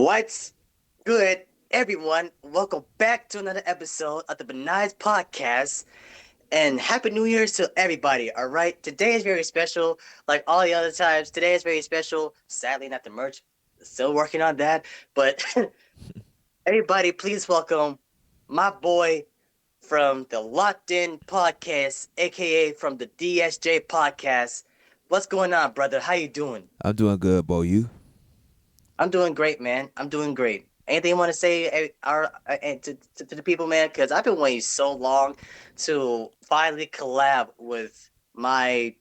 What's good, everyone? Welcome back to another episode of the Benign Podcast. And Happy New Year's to everybody, alright? Today is very special, like all the other times. Today is very special. Sadly, not the merch. Still working on that. But everybody, please welcome my boy from the Locked In Podcast, aka from the DSJ Podcast. What's going on, brother? How you doing? I'm doing good, Bo. You? I'm doing great, man. I'm doing great. Anything you want to say to the people, man? Because I've been waiting so long to finally collab with my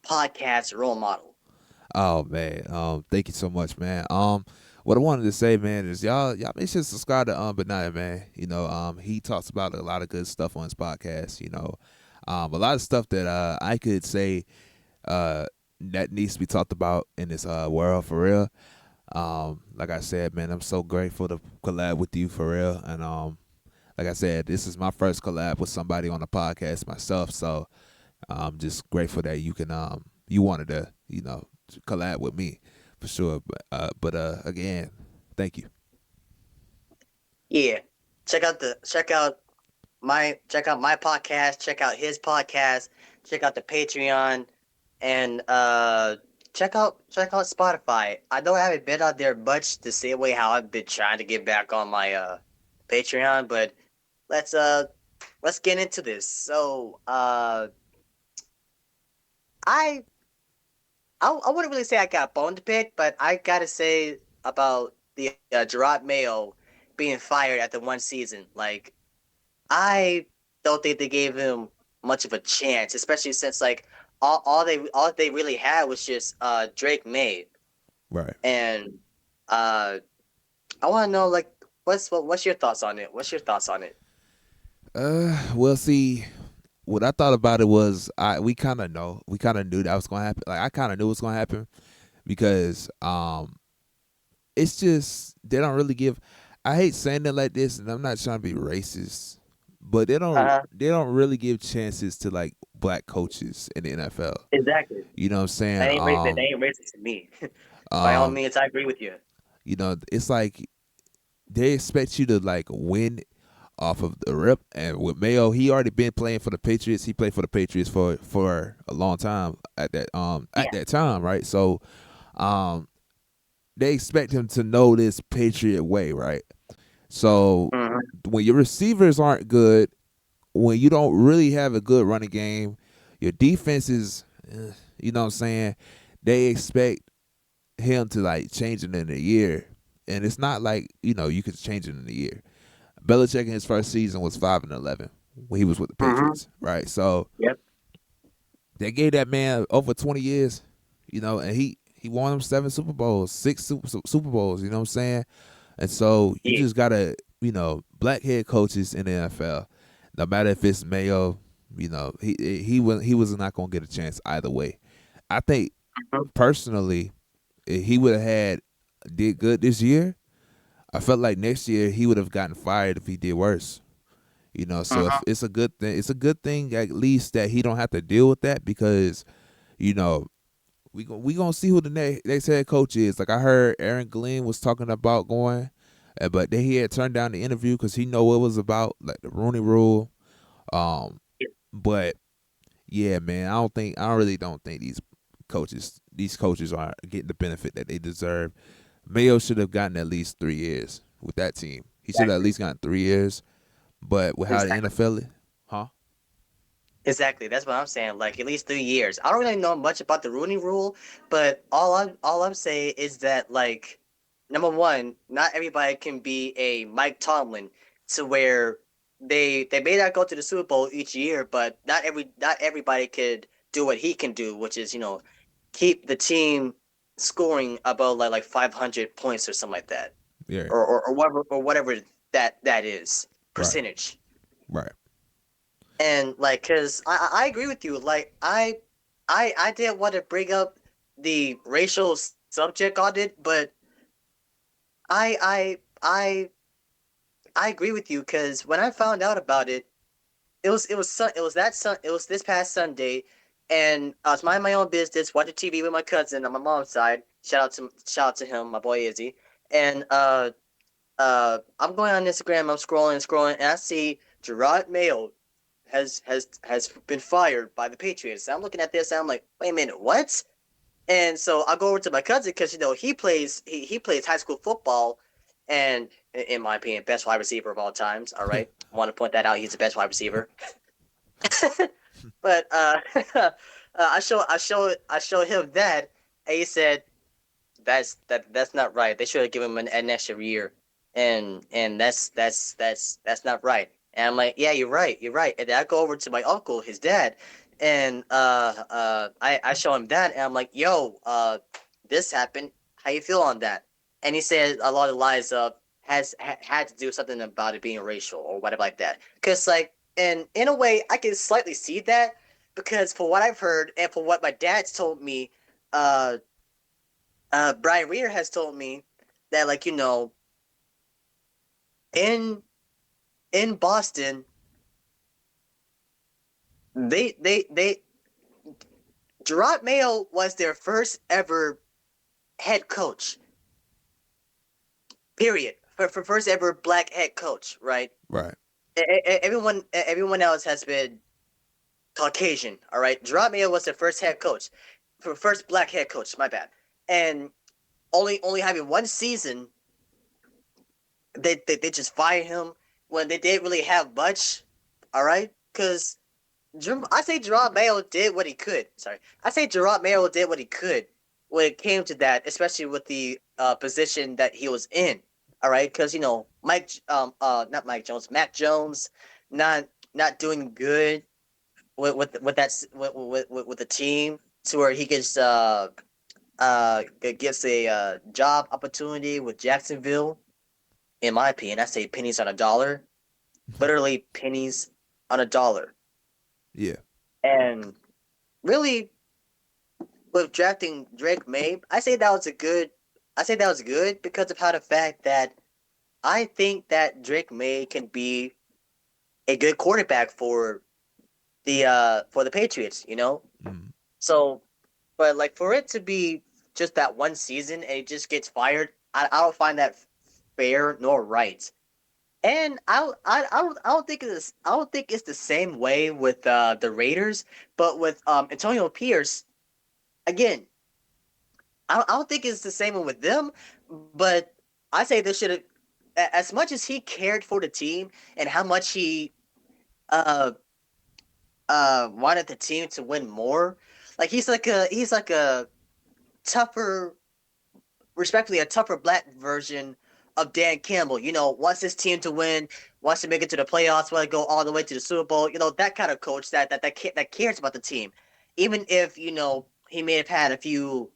podcast role model. Oh man. Thank you so much, man. What I wanted to say, man, is y'all make sure to subscribe to Benaya, man. He talks about a lot of good stuff on his podcast. A lot of stuff that I could say that needs to be talked about in this world for real. Like I said, man, I'm so grateful to collab with you for real. And like I said, this is my first collab with somebody on the podcast myself. So I'm just grateful that you wanted to collab with me for sure. But again, thank you. Yeah, check out my podcast. Check out his podcast. Check out the Patreon, and check out Spotify. I know I haven't been out there much the same way how I've been trying to get back on my Patreon, but let's uh let's get into this. I I wouldn't really say I got bone to pick, but I gotta say about the Gerard Mayo being fired at the one season. Like I don't think they gave him much of a chance, especially since like all they really had was just Drake May, Right. and uh I want to know like what's your thoughts on it? What's your thoughts on it? Well, see, what I thought about it was we kind of knew that was gonna happen. Like I kind of knew it was gonna happen because it's just they don't really give. I hate saying it like this, and I'm not trying to be racist, but Uh huh. they don't really give chances to like black coaches in the NFL. Exactly. You know what I'm That saying? ain't racist. That ain't racist to me. By all Um, means, I agree with you. it's like they expect you to like win off of the rip. And with Mayo, he already been playing for the Patriots. He played for the Patriots for a long time at Yeah. that time, right? So um they expect him to know this Patriot way, right? So Hmm. when your receivers aren't good, when you don't really have a good running game, your defense is, you know what I'm saying? They expect him to like change it in a year, and it's not like you could change it in a year. Belichick in his first season was 5-11 when he was with the Hmm. Patriots, right? So Yep. they gave that man over 20 years, and he won them 7 Super Bowls, Super Bowls. You know what I'm saying? And so you Yeah. just gotta, black head coaches in the NFL, no matter if it's Mayo, he was not gonna get a chance either way. I think Mhm. personally, if he would have did good this year, I felt like next year he would have gotten fired if he did worse. So if Mhm. it's a good thing, it's a good thing at least that he don't have to deal with that because you know we gonna see who the next head coach is. Like I heard Aaron Glenn was talking about going, but then he had turned down the interview because he know what it was about, like the Rooney Rule. Um, but yeah, man, I don't think these coaches are getting the benefit that they deserve. Mayo should have gotten at least 3 years with that team. He should have at Exactly. least gotten 3 years. But with how the Exactly. NFL, huh? Exactly. That's what I'm saying. Like at least 3 years. I don't really know much about the Rooney Rule, but all I'm saying is that like number one, not everybody can be a Mike Tomlin to where they may not go to the Super Bowl each year, but not everybody could do what he can do, which is keep the team scoring about like 500 points or something like that, Yeah, or whatever that is right, percentage. right. And like, cause I agree with you. Like, I didn't want to bring up the racial subject on it, but I I I I agree with you. Cause when I found out about it, it was this past Sunday, and I was minding my own business, watching TV with my cousin on my mom's side. Shout out to him, my boy Izzy. and I'm going on Instagram. I'm scrolling, and I see Gerard Mayo has been fired by the Patriots. And I'm looking at this, and I'm like, wait a minute, what? And so I go over to my cousin because he plays high school football, and in my opinion, best wide receiver of all times. All right, I want to point that out. He's the best wide receiver. But I show him that, and he said, that's not right. They should have given him an extra year, and that's not right. And I'm like, yeah, you're right, you're right. And then I go over to my uncle, his dad, and I show him that, and I'm like, yo, this happened. How you feel on that? And he said a lot of lies had to do something about it being racial or whatever like that. Cause like, and in a way, I can slightly see that because for what I've heard and for what my dad's told me, uh Brian Reeder has told me that like in Boston they Gerard Mayo was their first ever head coach. Period. For first ever black head coach, right? Right. Everyone else has been Caucasian. All right. Gerard Mayo was their first head coach, for first black head coach. My bad. And only having one season, they just fired him when they didn't really have much. All right, because I say Gerard Mayo did what he could. Sorry, I say Gerard Mayo did what he could when it came to that, especially with the position that he was in. All right, because not Mike Jones, Mac Jones, not doing good with that with the team to where he gets a job opportunity with Jacksonville. In my opinion, I say pennies on a dollar, literally pennies on a dollar. Yeah. And really, with drafting Drake May, I say that was good because of how the fact that I think that Drake May can be a good quarterback for the Patriots, you know? Mm. So but like for it to be just that one season and he just gets fired, I don't find that fair nor right. And I don't think it's the same way with the Raiders, but with Antonio Pierce again, I don't think it's the same one with them. But I say they should have, as much as he cared for the team and how much he uh wanted the team to win more. Like he's like a tougher, respectfully, a tougher black version of Dan Campbell. You know, wants his team to win, wants to make it to the playoffs, want to go all the way to the Super Bowl. You know, that kind of coach that cares about the team, even if he may have had a few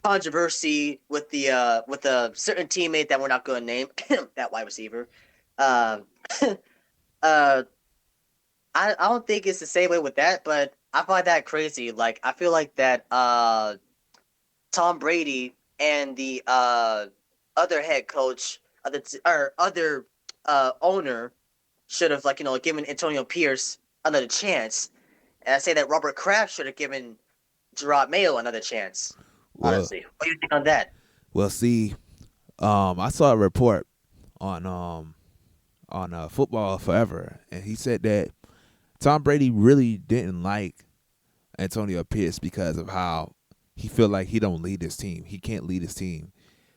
controversy with a certain teammate that we're not going to name, that wide receiver. Um, uh, I don't think it's the same way with that, but I find that crazy. Like I feel like that Tom Brady and the other head coach, other owner should have given Antonio Pierce another chance, and I say that Robert Kraft should have given Gerard Mayo another chance. Well, Honestly, what do you think on that? see, I saw a report on Football Forever, and he said that Tom Brady really didn't like Antonio Pierce because of how he feel like he don't lead his team. He can't lead his team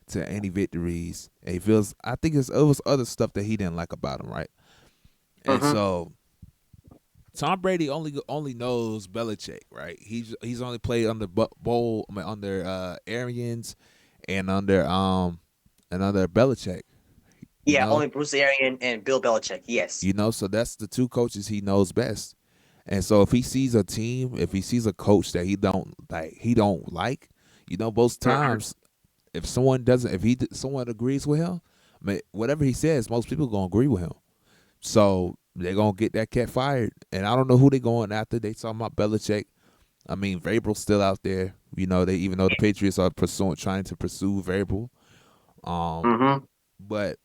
to any victories. And he feels I think it was other stuff that he didn't like about him, right? And Mm-hmm. so Tom Brady only knows Belichick, right? He's only played under under Arians and under Belichick, you Yeah, know. only Bruce Arian and Bill Belichick. Yes. So that's the two coaches he knows best. And so if he sees a team, if he sees a coach that he don't like, most Mm-hmm. times if someone doesn't, if he someone agrees with him, I mean, whatever he says, most people gonna agree with him. So they're gonna get that cat fired. And I don't know who they going after. They talking about Belichick. I mean, Vrabel's still out there. They even though the Patriots are trying to pursue Vrabel. Um, Mm-hmm. but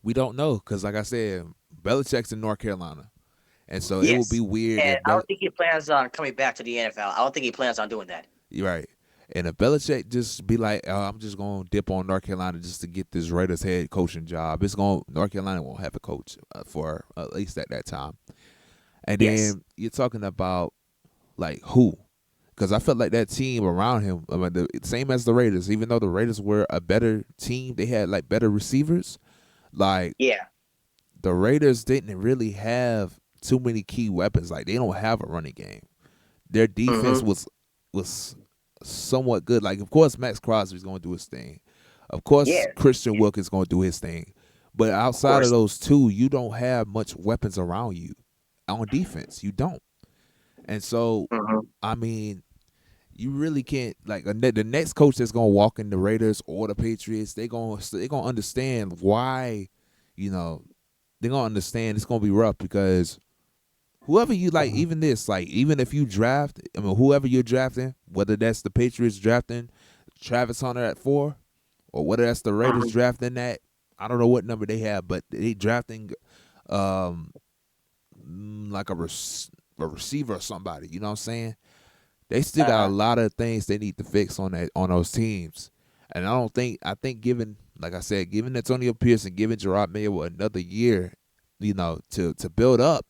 we don't know because, like I said, Belichick's in North Carolina, and so it would be Yes. weird And if I don't think he plans on coming back to the NFL. I don't think he plans on doing that. You're right. And if Belichick just be like, I'm just gonna dip on North Carolina just to get this Raiders head coaching job, it's going North Carolina won't have a coach for at least at that time. And Yes. then you're talking about like who? Because I felt like that team around him, I mean, the same as the Raiders. Even though the Raiders were a better team, they had like better receivers. Like Yeah. the Raiders didn't really have too many key weapons. Like they don't have a running game. Their defense Mm-hmm. was somewhat good. Like of course Max Crosby's going to do his thing. Of course Yeah. Christian Wilkins going to do his thing. But Of outside of course. those two, you don't have much weapons around you on defense. You don't. And so, Mm-hmm. I mean, you really can't like the next coach that's gonna walk in the Raiders or the Patriots. They gonna understand why, you know, they're gonna understand it's gonna be rough because whoever you like, even this, like even if you draft, I mean, whoever you're drafting, whether that's the Patriots drafting Travis Hunter at 4, or whether that's the Raiders Mm-hmm. drafting that, I don't know what number they have, but they drafting um like a receiver or somebody. You know what I'm saying? They still got a Uh-huh. lot of things they need to fix on those teams. And I think given like I said, giving Antonio Pierce and giving Gerard Mayo another year, to build up,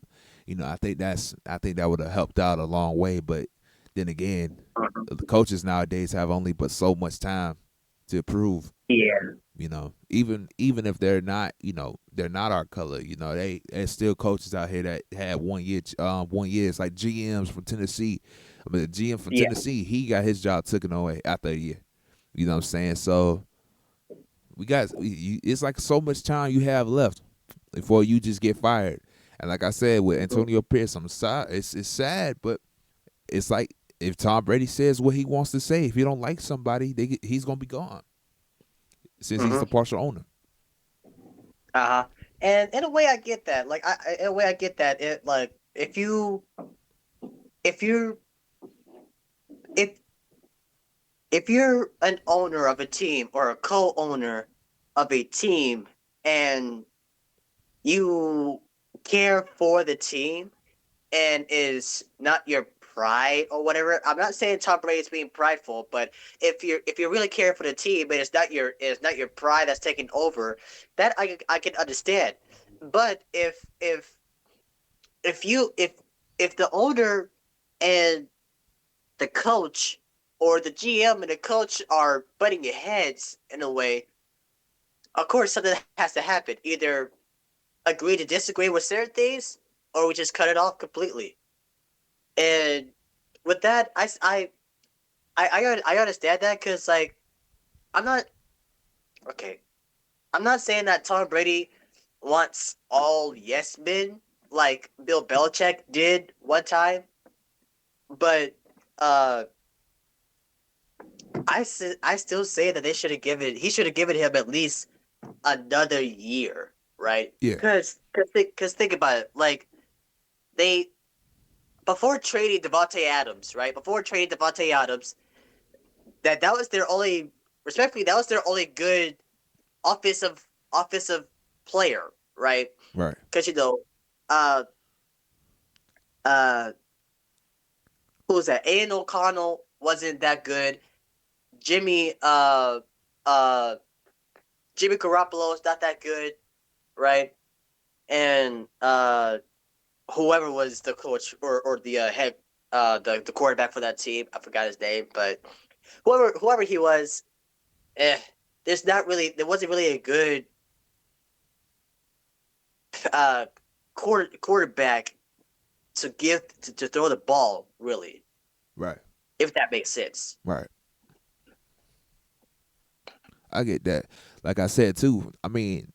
I think that would have helped out a long way. But then again, the coaches nowadays have only but so much time to prove. Yeah. Even if they're not, they're not our color. There's still coaches out here that had 1 year. It's like GMs from Tennessee. I mean, the GM from Yeah. Tennessee, he got his job taken away after a year. You know what I'm saying? So it's like so much time you have left before you just get fired. And like I said with Antonio Pierce, I'm sorry, it's sad, but it's like if Tom Brady says what he wants to say, if he don't like somebody, he's gonna be gone since he's the Mm-hmm. partial owner. Uh-huh. And in a way, I get that. Like, in a way, I get that. It like if you if if you're an owner of a team or a co-owner of a team and you care for the team and is not your pride or whatever. I'm not saying Tom Brady is being prideful, but if you're really caring for the team and it's not your pride that's taking over, that I can understand. But if you if the owner and the coach or the GM and the coach are butting your heads in a way, of course something has to happen. Either agree to disagree with certain things, or we just cut it off completely. And with that, I understand that because like I'm not okay. I'm not saying that Tom Brady wants all yes men like Bill Belichick did one time, but uh, I still say that they should have given he should have given him at least another year, right? Yeah, Because think about it, like they before trading Devontae Adams, right? Before trading Devontae Adams, that was their only respectfully that was their only good offensive player, right? right, Because uh uh who was that? Aiden O'Connell wasn't that good. Jimmy uh Jimmy Garoppolo is not that good, right? And whoever was the coach or the head the quarterback for that team, I forgot his name, but whoever he was, eh, there wasn't really a good uh quarterback to throw the ball, really, right, if that makes sense. right. I get that. Like I said too, I mean,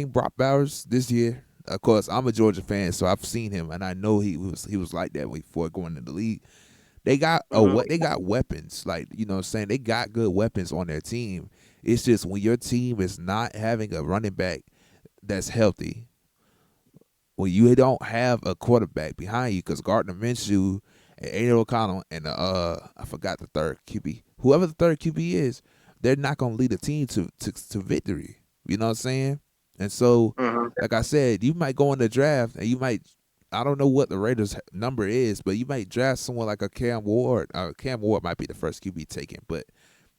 Brock Bowers this year. Of course, I'm a Georgia fan, so I've seen him and I know he was like that before going into the league. Mm-hmm. They got weapons. Like, you know what I'm saying? They got good weapons on their team. It's just when your team is not having a running back that's healthy, when you don't have a quarterback behind you, because Gardner Minshew and Aiden O'Connell and I forgot the third QB, whoever the third QB is, they're not gonna lead a team to victory. You know what I'm saying? And so, Mm-hmm. like I said, you might go in the draft and you might I don't know what the Raiders number is, but you might draft someone like a Cam Ward. Cam Ward might be the first QB taken, but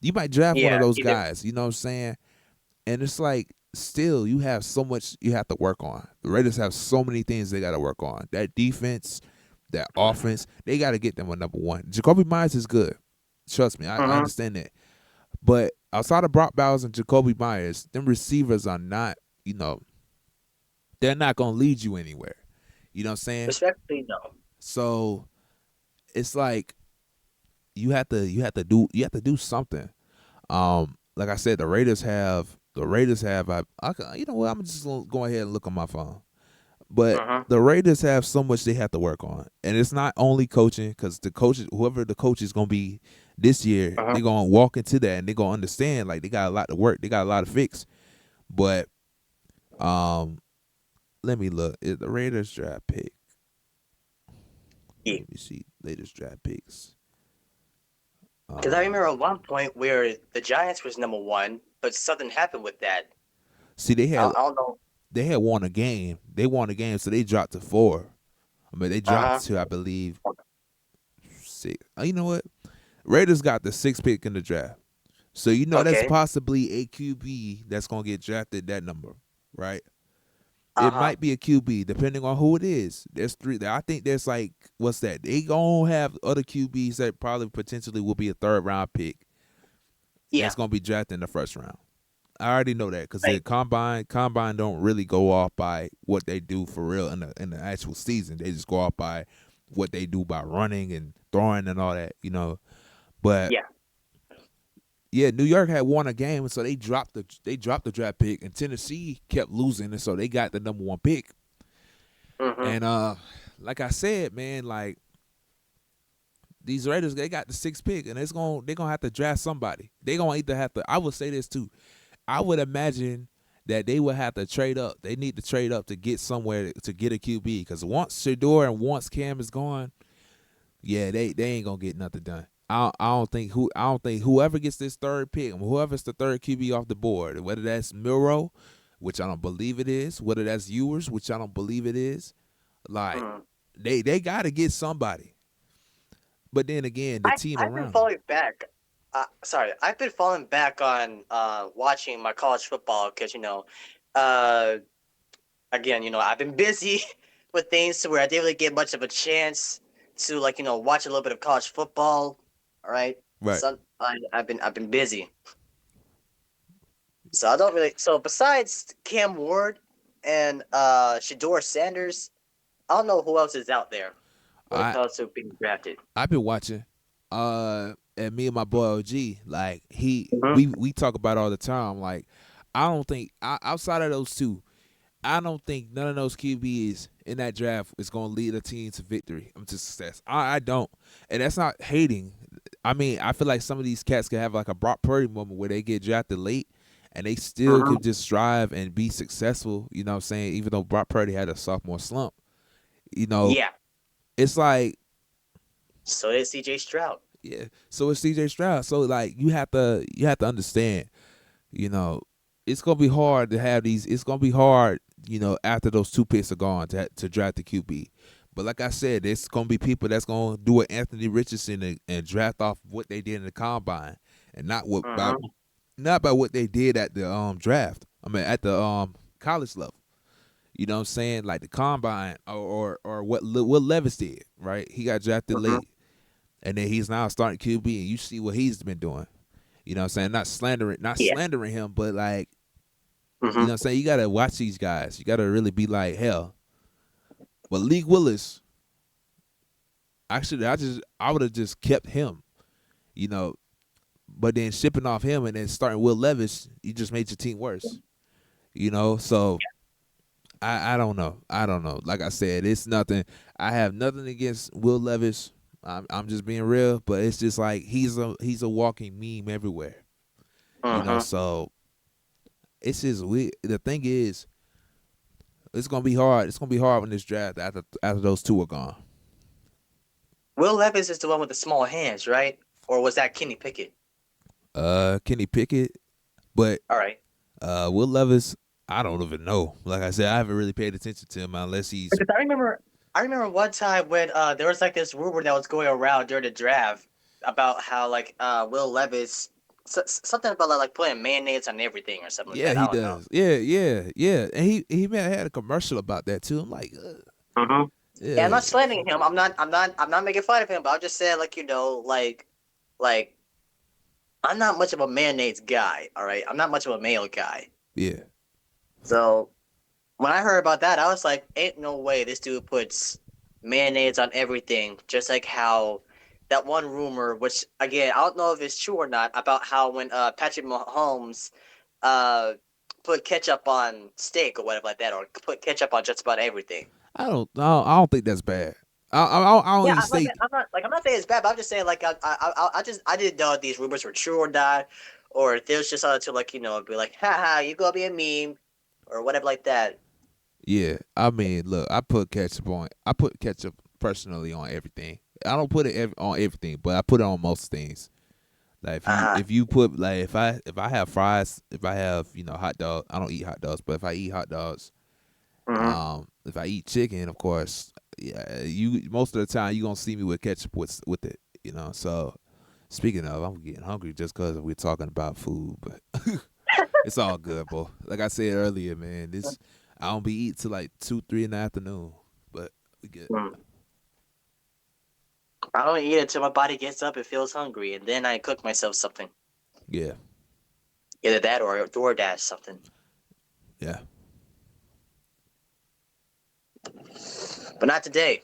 you might draft one of Yeah, those either. guys. You know what I'm saying? And it's like still you have so much you have to work on. The Raiders have so many things they got to work on. That defense, that offense, they got to get them a number one. Jacoby Myers is good. Trust me, I Mm-hmm. understand that. But outside of Brock Bowers and Jacoby Myers, them receivers are not, you know, they're not gonna lead you anywhere. You know what I'm saying? Respectfully, no. So it's like you have to do something. Like I said, the Raiders have you know what, I'm just gonna go ahead and look on my phone. But Mm-hmm. the Raiders have so much they have to work on, and it's not only coaching because the coaches, whoever the coach is gonna be this year, Mm-hmm. they're gonna walk into that and they're gonna understand like they got a lot to work, they got a lot to fix. But um, let me look. Is the Raiders draft pick? Yeah. Let me see. Latest draft picks. Because I Um, remember at one point where the Giants was number one, but something happened with that. see, I don't know. they had won a game. They won a game, so they dropped to 4. I mean, they dropped Uh-huh. to I believe 6. You know what? Raiders got the 6th pick in the draft. So you know that's Okay. possibly a QB that's gonna get drafted that number, right? It Uh-huh. might be a QB depending on who it is. There's 3. I think there's like what's that? They gonna have other QBs that probably potentially will be a 3rd round pick Yeah. that's gonna be drafted in the 1st round. I already know that because the Right. combine don't really go off by what they do for real in the actual season. They just go off by what they do by running and throwing and all that, you know. But Yeah. yeah, New York had won a game, and so they dropped the draft pick, and Tennessee kept losing, and so they got the number 1 pick. Mm-hmm. And like I said, man, like these Raiders, they got the 6th pick, and they're gonna have to draft somebody. They gonna either have to. I would say this too. I would imagine that they would have to trade up. They need to trade up to get somewhere to get a QB because once Shador and once Cam is gone, yeah, they ain't gonna get nothing done. I don't think whoever gets this 3rd pick, whoever's the 3rd QB off the board, whether that's Miro, which I don't believe it is, whether that's Ewers, which I don't believe it is, like Mm. they got to get somebody. But then again, the team I've been around them. falling back. Sorry, I've been falling back on watching my college football because uh, again, I've been busy with things to where I didn't really get much of a chance to watch a little bit of college football. All right, Right. so I've been busy, so I don't really. So besides Cam Ward and Shador Sanders, I don't know who else is out there when it I comes to being drafted. I've been watching. And me and my boy OG, like Mm-hmm. we talk about it all the time. Like I don't think outside of those two, I don't think none of those QBs in that draft is going to lead a team to victory, to success. I don't, and that's not hating. I mean, I feel like some of these cats could have like a Brock Purdy moment where they get drafted late, and they still could Mm-hmm. just strive and be successful. You know what I'm saying? Even though Brock Purdy had a sophomore slump, you know, Yeah. it's like So did C.J. Stroud. yeah. So it's CJ Stroud. So like you have to understand, you know, it's gonna be hard to have these. It's gonna be hard, after those 2 picks are gone to draft the QB. But like I said, there's gonna be people that's gonna do it Anthony Richardson and draft off what they did in the combine, and Mm-hmm. not by what they did at the draft. I mean at the college level. You know what I'm saying? Like the combine or what Levis did, right? He got drafted Mm-hmm. late, and then he's now starting QB, and you see what he's been doing. You know what I'm saying? Not Yeah. slandering him, but like, you know what Mm-hmm. I'm saying? You gotta watch these guys. You gotta really be like, hell. But League Willis, actually, I would have just kept him, you know. But then shipping off him and then starting Will Levis, you just made your team worse. You know, so I don't know. I don't know. Like I said, it's nothing. I have nothing against Will Levis. I'm just being real, but it's just like he's a walking meme everywhere. Mm-hmm. So it's just we. The thing is, it's gonna be hard. It's gonna be hard when this draft after those 2 are gone. Will Levis is the one with the small hands, right? Or was that Kenny Pickett? Kenny Pickett, but All right. Will Levis, I don't even know. Like I said, I haven't really paid attention to him unless he's Because I remember. I remember one time when there was like this rumor that was going around during the draft about how like Will Levis something about like putting mayonnaise on everything or something like Yeah, that. he I don't know. does. Yeah, yeah, yeah. And he man had a commercial about that too. I'm like, Mm-hmm. Yeah, I'm yeah, not slamming him. I'm not making fun of him. But I'm just saying like like I'm not much of a mayonnaise guy. All right, I'm not much of a mayo guy. yeah. So when I heard about that, I was like, ain't no way this dude puts mayonnaise on everything. Just like how that one rumor, which again, I don't know if it's true or not, about how when Patrick Mahomes uh put ketchup on steak or whatever like that, or put ketchup on just about everything. I don't think that's bad. I don't Yeah, even say. I'm not saying it's bad, but I'm just saying like I didn't know if these rumors were true or not, or if there's just to like be like, haha, you gonna be a meme or whatever like that. Yeah, I mean, look, I put ketchup on. I put ketchup personally on everything. I don't put it on everything, but I put it on most things. Like Uh if you put like if I have fries, if I have hot dog, I don't eat hot dogs, but if I eat hot dogs, huh. if I eat chicken, of course, yeah, you most of the time you gonna see me with ketchup with it, So speaking of, I'm getting hungry just because we're talking about food, but it's all good, bro. Like I said earlier, man, this I don't be eating till like 2, 3 in the afternoon, but we good. Mm. I don't eat it until my body gets up and feels hungry, and then I cook myself something. Yeah, Either that or DoorDash something. yeah, But not today.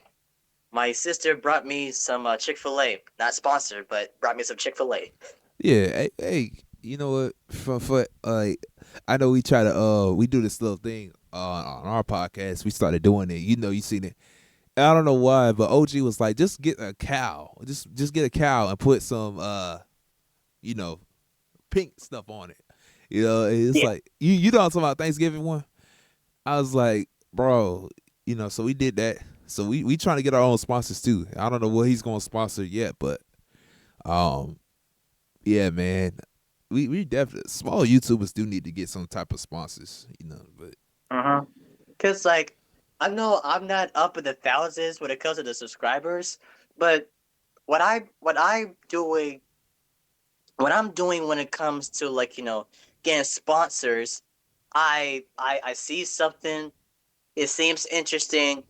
My sister brought me some Chick-fil-A. Not sponsored, but brought me some Chick-fil-A. yeah. Hey, you know what? For I know we try to we do this little thing on our podcast. We started doing it. You seen it. I don't know why, but OG was like, just get a cow. Just get a cow and put some you know, pink stuff on it. It's Yeah. like you know what I'm talking about Thanksgiving one. I was like, bro, so we did that. So we trying to get our own sponsors too. I don't know what he's gonna sponsor yet, but um yeah, man. We definitely small YouTubers do need to get some type of sponsors. But Uh-huh. Cause like I know I'm not up in the thousands when it comes to the subscribers, but what I doing what I'm doing when it comes to like getting sponsors, I see something, it seems interesting.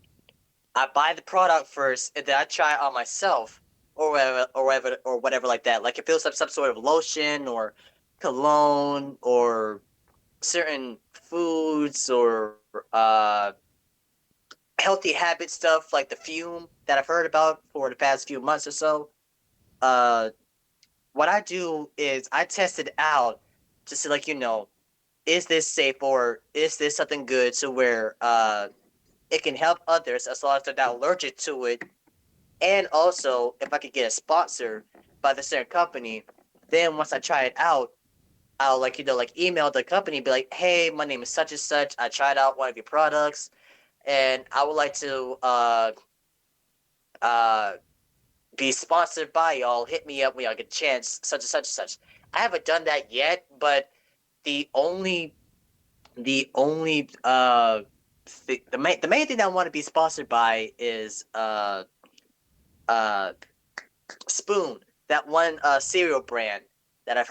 I buy the product first, and then I try it on myself, or whatever like that. Like if it was some sort of lotion or cologne or certain foods or healthy habit stuff like the fume that I've heard about for the past few months or so. Uh, what I do is I test it out to see like is this safe or is this something good to where it can help others as long as they're not allergic to it. And also, if I could get a sponsor by the certain company, then once I try it out, I'll like email the company and be like, hey, my name is such and such. I tried out one of your products, and I would like to uh be sponsored by y'all. Hit me up when y'all get a chance, such and such and such. I haven't done that yet, but the only the only the main thing that I want to be sponsored by is uh Spoon, that one cereal brand that I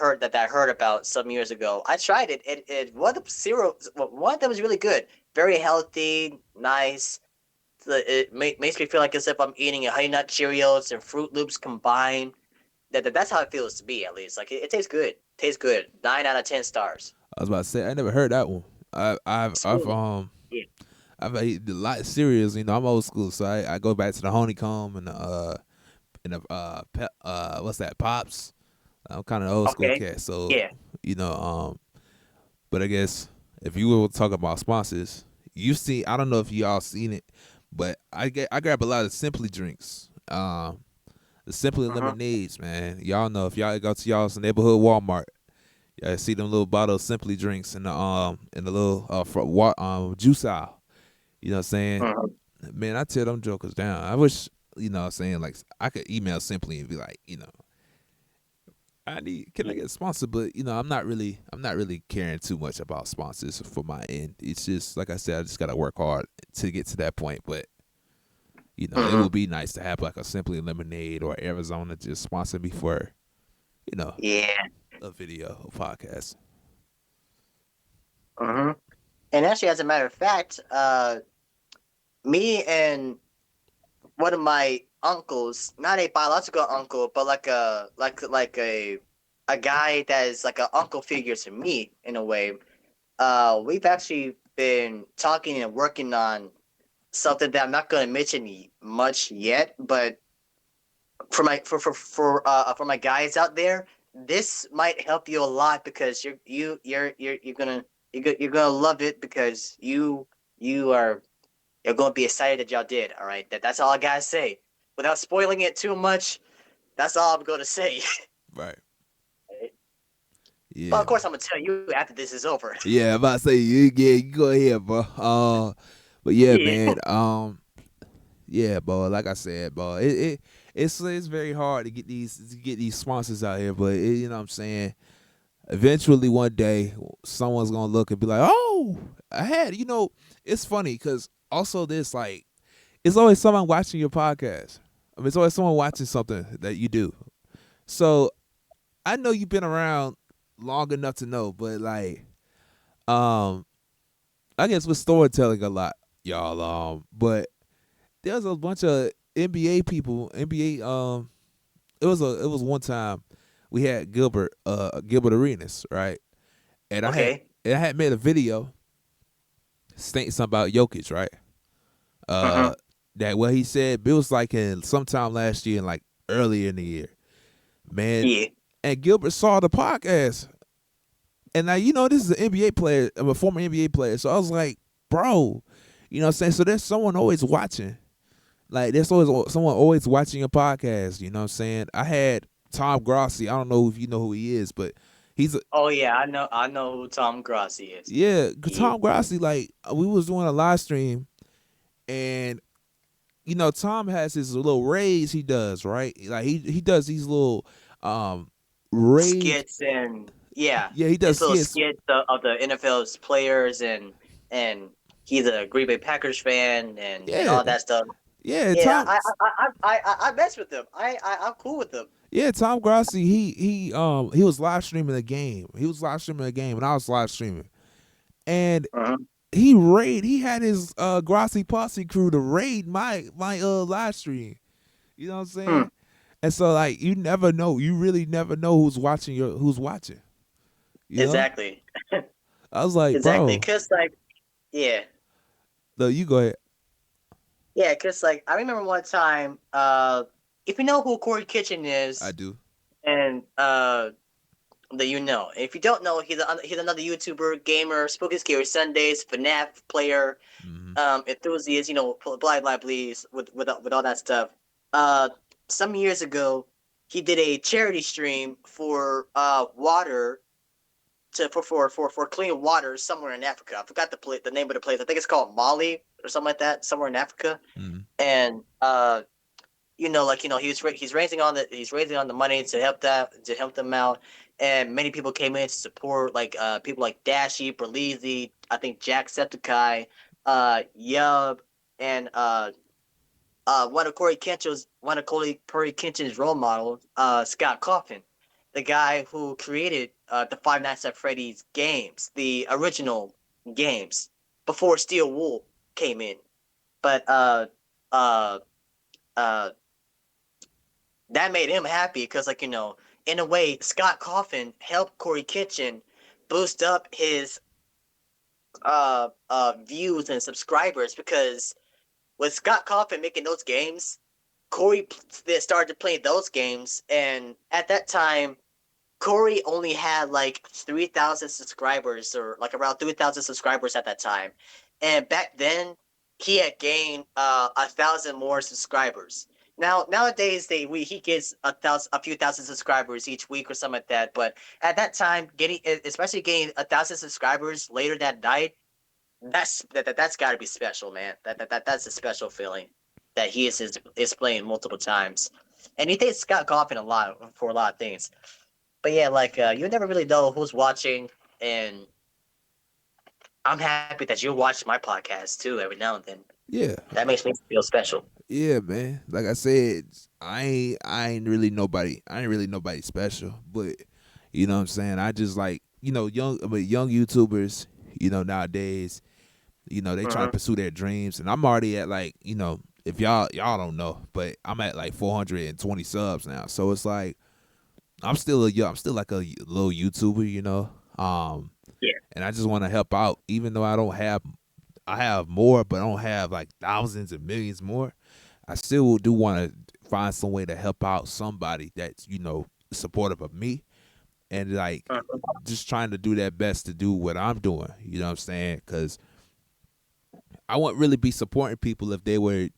heard about some years ago. I tried it, and one of them was really good, very healthy, nice. Makes me feel like as if I'm eating a Honey Nut Cheerios and Fruit Loops combined. That's how it feels to me, at least. Like it tastes good. Tastes good. 9 out of 10 stars. I was about to say I never heard that one. Spoon. Yeah. I've eaten a lot of cereals. I'm old school, so I go back to the honeycomb and the what's that, Pops. I'm kind of old school Okay. cat, so Yeah. you know but I guess if you were talking about sponsors, you see, I don't know if y'all seen it, but I grab a lot of Simply drinks. The Simply Uh-huh. lemonades, man. Y'all know if y'all go to y'all's neighborhood Walmart, y'all see them little bottles of Simply drinks in the little juice aisle. You know what I'm saying? Uh-huh. Man, I tear them jokers down. I wish, what I'm saying, like I could email Simply and be like, can I get sponsored? But I'm not really caring too much about sponsors for my end. It's just like I said, I just gotta work hard to get to that point. But It Mm-hmm. would be nice to have like a Simply Lemonade or Arizona just sponsor me for, you know, Yeah. a video or podcast. Mm-hmm. And actually, as a matter of fact, me and one of my uncles, not a biological uncle, but like a guy that is like an uncle figure to me in a way. We've actually been talking and working on something that I'm not going to mention much yet, but for my guys out there, this might help you a lot because you're gonna love it because you are you're gonna be excited that y'all did. All right, that's all I gotta say. Without spoiling it too much, that's all I'm gonna say. Right. But Yeah. of course, I'm gonna tell you after this is over. Yeah, I'm about to say you go ahead, bro. But yeah, Yeah. man. Yeah, bro. Like I said, bro, it's very hard to get these sponsors out here, but you know what I'm saying. Eventually, one day, someone's gonna look and be like, "Oh, I had." It's funny because also this like it's always someone watching your podcast. I mean, it's always someone watching something that you do. So I know you've been around long enough to know, but like, um, I guess we're storytelling a lot, y'all. But there's a bunch of NBA people. NBA. It was one time we had Gilbert Arenas, right? And Okay. I had made a video stating something about Jokic, right? Mm-hmm. Uh, that what he said, it was like in sometime last year, and like earlier in the year, man. Yeah. And Gilbert saw the podcast, and now this is an NBA player, I'm a former NBA player. So I was like, bro, you know what I'm saying? So there's someone always watching. Like there's always someone always watching your podcast. You know what I'm saying? I had Tom Grossi. I don't know if you know who he is, but he's a, Oh yeah, I know. I know who Tom Grossi is. yeah, Yeah. Tom Grossi. Like we was doing a live stream, and Tom has his little raids he does, right? Like he does these little um raids. Skits and yeah, Yeah, he does his little skits. skits of the NFL's players and he's a Green Bay Packers fan and Yeah, all that stuff. yeah, Yeah, Tom. I mess with them. I'm cool with them. Yeah, Tom Grossi. He was live streaming a game. He was live streaming a game, and I was live streaming. And Uh-huh. he had his Grossi Posse crew to raid my live stream. You know what I'm Hmm. saying? And so like you never know. You really never know who's watching. You know? Exactly. I was like, Exactly. bro, Cause like yeah, no, you go ahead. yeah. Cause like I remember one time. If you know who Corey Kitchen I is, do. and that you know. If you don't know, he's another YouTuber, gamer, Spooky Scary Sundays, FNAF player, Hmm. enthusiast. Blah blah please with all that stuff. Uh, some years ago, he did a charity stream for water for clean water somewhere in Africa. I forgot the name of the place. I think it's called Mali or something like that, somewhere in Africa. Hmm. And he's raising on the money to help them out, and many people came in to support, like people like Dashi, Berlizzi, I think Jacksepticeye, Yub, and one of Corey Kenshin's role models, Scott Coffin, the guy who created the Five Nights at Freddy's games, the original games before Steel Wool came in, but uh uh that made him happy because, like, in a way, Scott Coffin helped Corey Kitchen boost up his views and subscribers, because with Scott Coffin making those games, Corey started playing those games, and at that time, Corey only had like 3,000 subscribers, or like around 3,000 subscribers at that time. And back then, he had gained 1,000 more subscribers. Now nowadays he gets a few thousand subscribers each week or something like that. But at that time, especially getting 1,000 subscribers later that night, that's got to be special, man. That's a special feeling that he is playing multiple times, and he thanks Scott Coffin a lot for a lot of things. But yeah, like you never really know who's watching, and I'm happy that you watch my podcast too every now and then. Yeah. That makes me feel special. Yeah, man. Like I said, I ain't really nobody special, but you know what I'm saying. I just like young YouTubers. Nowadays, they trying to Mm-hmm. pursue their dreams, and I'm already at like if y'all don't know, but I'm at like 420 subs now. So it's like I'm still like a little YouTuber, Yeah. and I just want to help out, even though I have more, but I don't have like thousands and millions more. I still do want to find some way to help out somebody that's supportive of me, and like Mhm. just trying to do that best to do what I'm doing. You know what I'm saying? Because I wouldn't really be supporting people if they were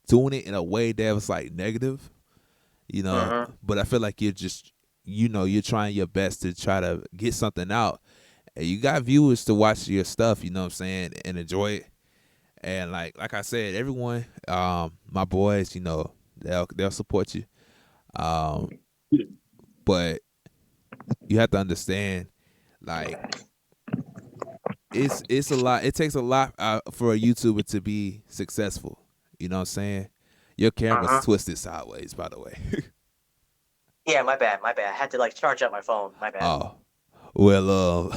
doing it in a way that was like negative. Mhm. But I feel like you're just you're trying your best to try to get something out, and you got viewers to watch your stuff. You know what I'm saying, and enjoy it. And like I said, everyone, my boys, they'll support you. Um, but you have to understand, like it's a lot. It takes a lot for a YouTuber to be successful. You know what I'm saying? Your camera's Mhm. twisted sideways, by the way. Yeah, my bad. My bad. I had to like charge up my phone. My bad. Oh, well,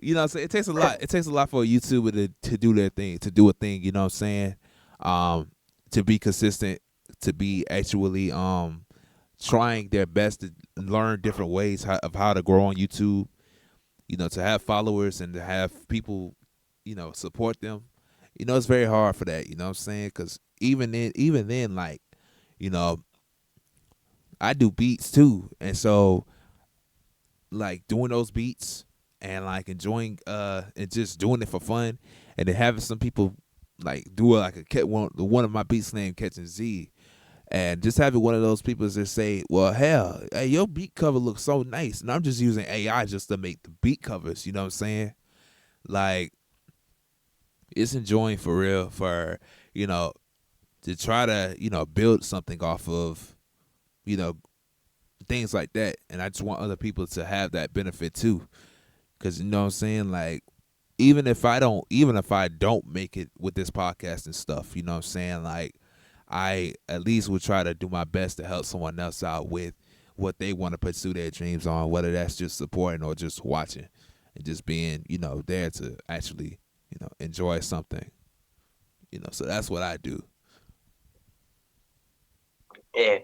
you know what I'm saying? It takes a lot. It takes a lot for a YouTuber to do their thing, to do a thing, you know what I'm saying? Um, to be consistent, to be actually trying their best to learn different ways of how to grow on YouTube, to have followers and to have people, support them. It's very hard for that, you know what I'm saying? Cuz even then like, you know, I do beats too. And so like doing those beats and like enjoying and just doing it for fun, and then having some people like do like one of my beats named Catching Z, and just having one of those people just say, well, hell, hey, your beat cover looks so nice, and I'm just using AI just to make the beat covers. You know what I'm saying? Like, it's enjoying for real, for you know to try to build something off of you know things like that, and I just want other people to have that benefit too. Because you know what I'm saying, like, even if I don't make it with this podcast and stuff, you know what I'm saying, like, I at least would try to do my best to help someone else out with what they want to pursue their dreams on, whether that's just supporting or just watching and just being there to actually enjoy something. So that's what I do. Yeah.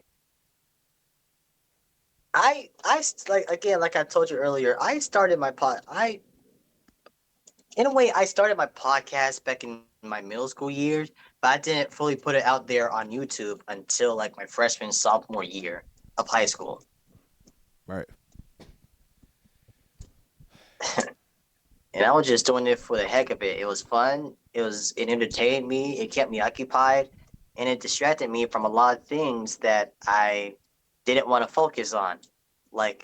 Like again, like I told you earlier, I started my pod. I in a way I started my podcast back in my middle school years, but I didn't fully put it out there on YouTube until like my freshman sophomore year of high school. Right. And I was just doing it for the heck of it. It was fun. It entertained me. It kept me occupied, and it distracted me from a lot of things that I didn't want to focus on, like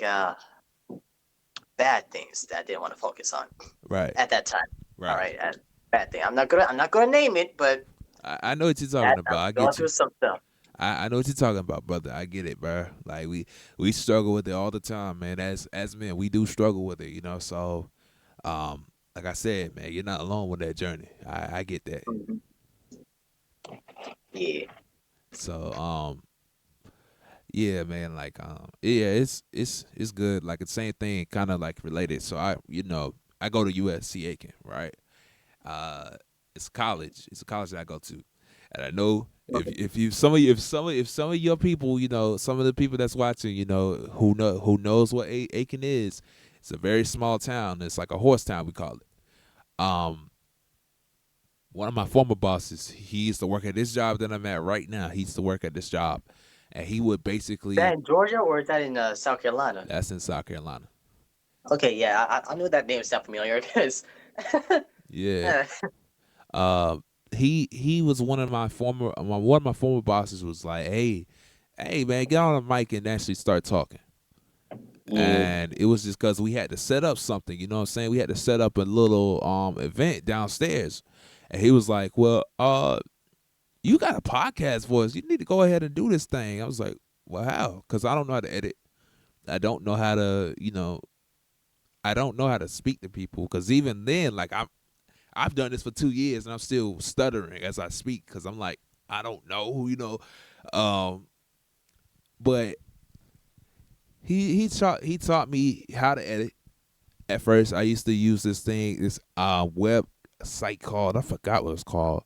bad things that I didn't want to focus on Right. at that time. All Right. right, bad thing. I'm not gonna name it, but I know what you're talking that I about. was I going get you. through some stuff. I know what you're talking about, brother. I get it, bro. Like we struggle with it all the time, man. As men, we do struggle with it. So, like I said, man, you're not alone with that journey. I get that. Mhm. Yeah, So, yeah, man. Like, yeah, it's good. Like the same thing, kind of like related. So I go to USC Aiken, right? Uh, it's college. It's a college that I go to, and I know if you some of you if some of your people, some of the people that's watching, who knows what Aiken is. It's a very small town. It's like a horse town, we call it. One of my former bosses, he used to work at this job that I'm at right now. He used to work at this job, and he would is that basically in Georgia or is that in South Carolina? that's in South Carolina. Okay, yeah, I knew that name sounded familiar because. Yeah. Uh, he was one of my former bosses was like, hey man, get on the mic and actually start talking. Yeah, And it was just because we had to set up something, you know what I'm saying? We had to set up a little event downstairs, and he was like, well, you got a podcast voice, you need to go ahead and do this thing. I was like, well, how? Because I don't know how to edit. I don't know how to I don't know how to speak to people, because even then, like, I've done this for 2 years and I'm still stuttering as I speak, because I'm like, I don't know, um, but he taught me how to edit. At first, I used to use this web site called, I forgot what it's called,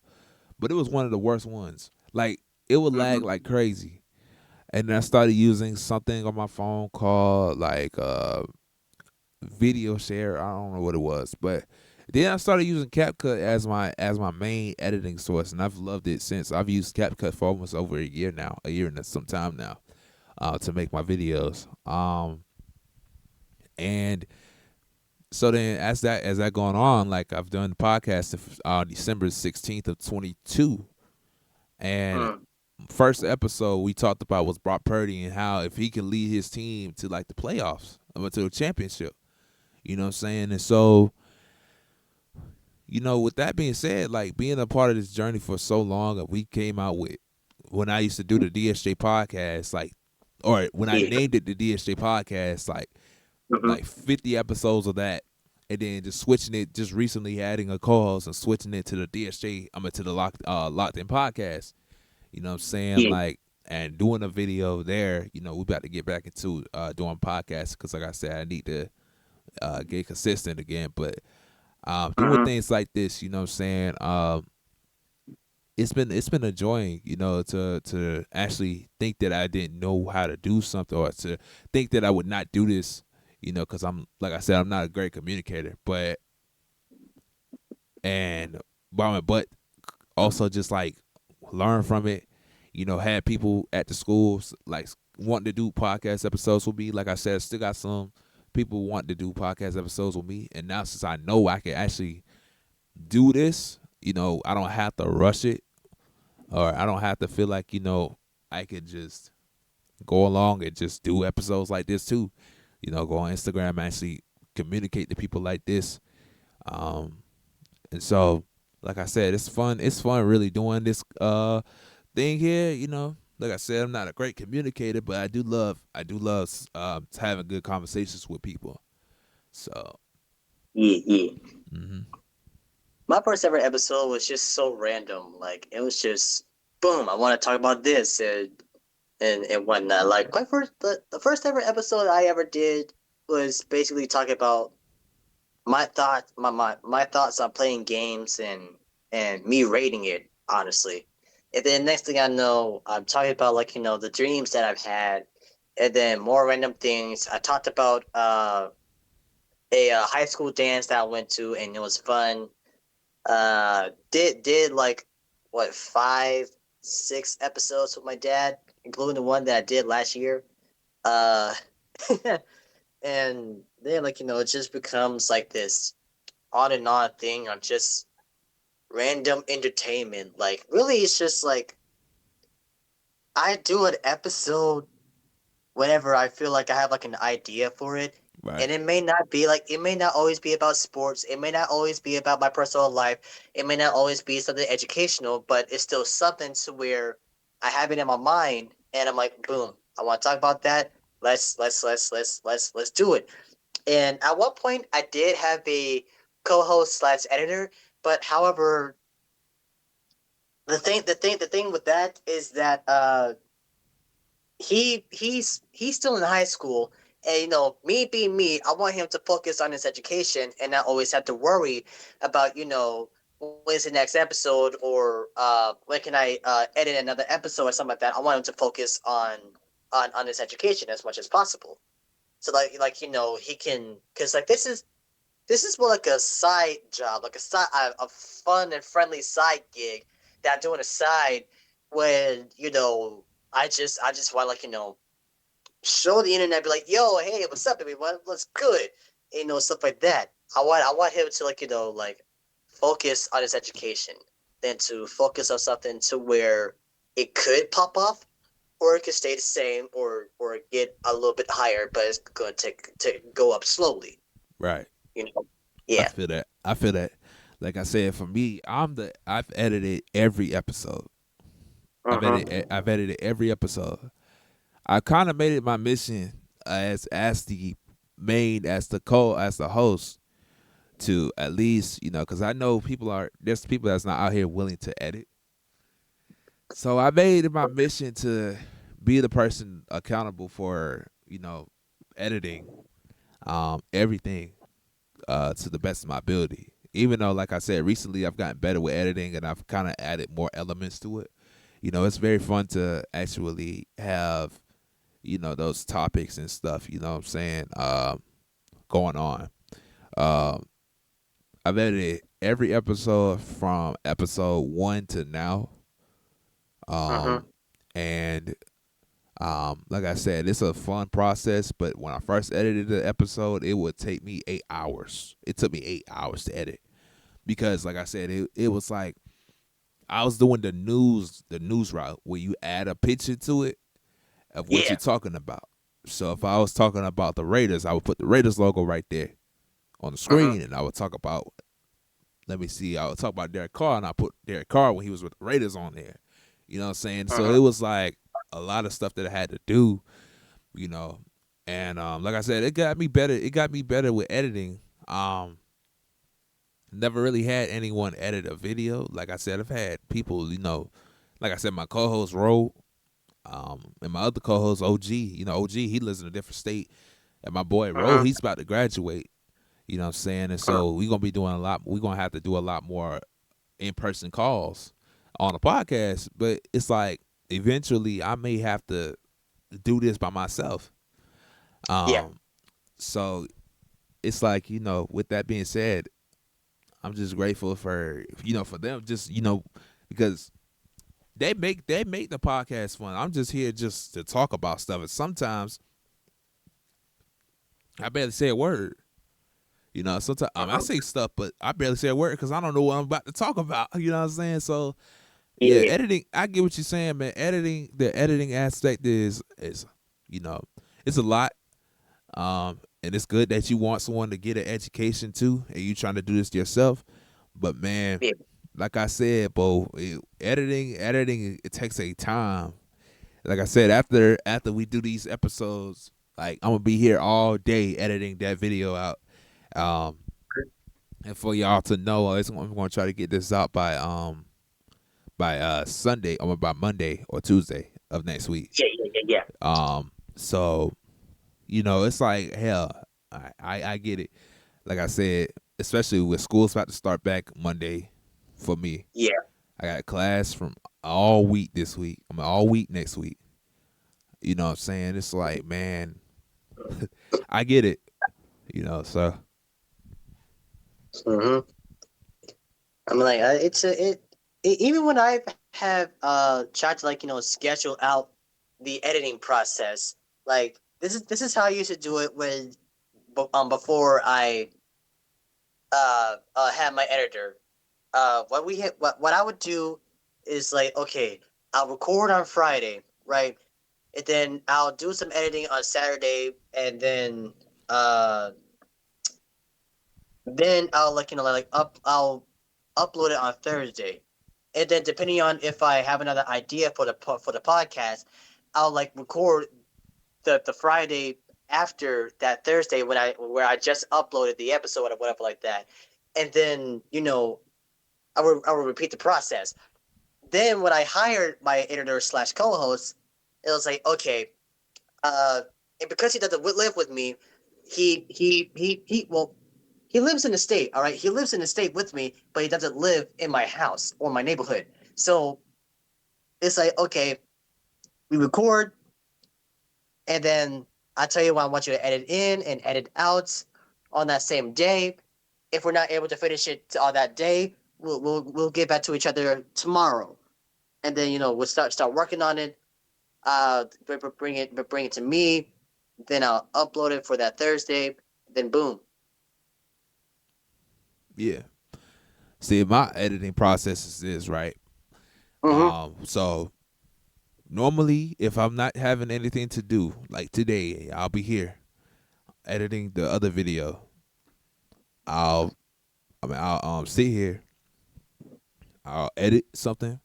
but it was one of the worst ones. Like it would lag Mm-hmm. like crazy, and then I started using something on my phone called like video share. I don't know what it was, but then I started using CapCut as my main editing source, and I've loved it since. I've used CapCut for almost over a year now, a year and some time now, to make my videos. And so then as that going on, like I've done the podcast December 16th of 22, and Mm. first episode we talked about was Brock Purdy and how if he can lead his team to like the playoffs, to a championship, you know what I'm saying? And so, with that being said, like being a part of this journey for so long, we came out with when I used to do the DSJ podcast, like, or when I Yeah. named it the DSJ podcast, Mm-hmm. like 50 episodes of that, and then just switching it, just recently adding a co-host and switching it to the DSJ, to the Locked In podcast. You know what I'm saying? Yeah. Like, and doing a video there. We about to get back into doing podcasts because, like I said, I need to get consistent again. But doing Mm-hmm. things like this, you know what I'm saying? It's been enjoying, to actually think that I didn't know how to do something, or to think that I would not do this, because I'm, like I said, I'm not a great communicator, and but also just like learn from it. Had people at the schools like wanting to do podcast episodes with me. Like I said, still got some people wanting to do podcast episodes with me, and now since I know I can actually do this, I don't have to rush it, or I don't have to feel like I could just go along and just do episodes like this too. Go on Instagram and actually communicate to people like this. Um, and so, like I said, it's fun. It's fun really doing this thing here. Like I said, I'm not a great communicator, but I do love having good conversations with people. So, Yeah. Yeah. hmm My first ever episode was just so random. Like it was just boom. I want to talk about this and whatnot. Like my first the first ever episode I ever did was basically talking about my thoughts on playing games and me rating it honestly. And then next thing I know, I'm talking about like the dreams that I've had, and then more random things. I talked about a high school dance that I went to, and it was fun. Did like what 5 6 episodes with my dad, including the one that I did last year. Uh, and then like it just becomes like this on and on thing on just random entertainment. Like really, it's just like I do an episode whenever I feel like I have like an idea for it. right, And it may not be like it may not always be about sports. It may not always be about my personal life. It may not always be something educational, but it's still something to where I have it in my mind and I'm like, boom, I want to talk about that. Let's do it. And at one point I did have a co-host slash editor, but however, the thing with that is that he's still in high school, and me being me, I want him to focus on his education and not always have to worry about when's the next episode, or when can I edit another episode or something like that. I want him to focus on his education as much as possible, so like he can, because like this is more like a side job, like a fun and friendly side gig that I'm doing aside when I just want like show the internet, be like, yo, hey, what's up, everyone? What's good? Stuff like that. I want him to like like focus on his education, than to focus on something to where it could pop off, or it could stay the same, or get a little bit higher, but it's going to go up slowly. right. You know? I Yeah. feel that. I feel that. Like I said, for me, I've edited every episode. Uh-huh. I've edited every episode. I kind of made it my mission as the main as the host to at least because I know there's people that's not out here willing to edit. So I made it my mission to be the person accountable for, editing everything to the best of my ability. Even though, like I said, recently I've gotten better with editing and I've kind of added more elements to it. It's very fun to actually have, those topics and stuff, what I'm saying, going on. Um, I've edited every episode from episode 1 to now. Mm-hmm. Um, and like I said, it's a fun process, but when I first edited the episode, it would take me 8 hours. It took me 8 hours to edit because, like I said, it was like I was doing the news route where you add a picture to it of what you're Yeah. talking about. So if I was talking about the Raiders, I would put the Raiders logo right there on the Mm-hmm. screen, and I would talk about. Let me see. I would talk about Derek Carr, and I put Derek Carr when he was with the Raiders on there. You know what I'm saying? So Mm-hmm. it was like a lot of stuff that I had to do. You know, and like I said, it got me better. It got me better with editing. Never really had anyone edit a video. Like I said, I've had people. Like I said, my co-host Ro, and my other co-host OG. OG, he lives in a different state, and my boy Ro, Mm-hmm. he's about to graduate. You know what I'm saying? And so we're gonna be doing a lot. We're gonna have to do a lot more in-person calls on the podcast. But it's like eventually I may have to do this by myself. Yeah. Um, so it's like, with that being said, I'm just grateful for them, just, because they make the podcast fun. I'm just here just to talk about stuff, and sometimes I barely say a word. Sometimes I Mm-hmm. say stuff, but I barely say a word because I don't know what I'm about to talk about. You know what I'm saying? So yeah, Yeah. editing. I get what you're saying, man. The editing aspect is you know, it's a lot. And it's good that you want someone to get an education too, and you trying to do this yourself. But man, Yeah. like I said, Bo, editing, it takes a time. Like I said, after we do these episodes, like I'm gonna be here all day editing that video out. Um, and for y'all to know, I'm gonna try to get this out by Sunday, or by Monday or Tuesday of next week. Yeah. Yeah. Yeah. Yeah. So it's like hell. I get it. Like I said, especially with school's about to start back Monday for me. Yeah. I got class from all week this week. I'm all week next week. You know what I'm saying? It's like, man, I get it. So Mm-hmm. I'm like, it's a it even when I have tried to, like, schedule out the editing process. Like, this is how I used to do it when before I had my editor. What I would do is, like, okay, I'll record on Friday, right? And then I'll do some editing on Saturday, and uh then I'll, like, I'll upload it on Thursday, and then depending on if I have another idea for the podcast, I'll, like, record the Friday after that Thursday when I just uploaded the episode or whatever like that, and then I will repeat the process. Then when I hired my editor slash co-host, it was like, okay, uh, and because he doesn't live with me, he lives in the state. All right, he lives in the state with me, but he doesn't live in my house or my neighborhood. So it's like, okay, we record, and then I tell you what I want you to edit in and edit out on that same day. If we're not able to finish it on that day, we'll get back to each other tomorrow, and then we'll start working on it. Bring it to me. Then I'll upload it for that Thursday. Then boom. yeah. See, my editing process is this, right? Mm-hmm. So normally, if I'm not having anything to do, like today, I'll be here editing the other video. I'll, I'll sit here. I'll edit something.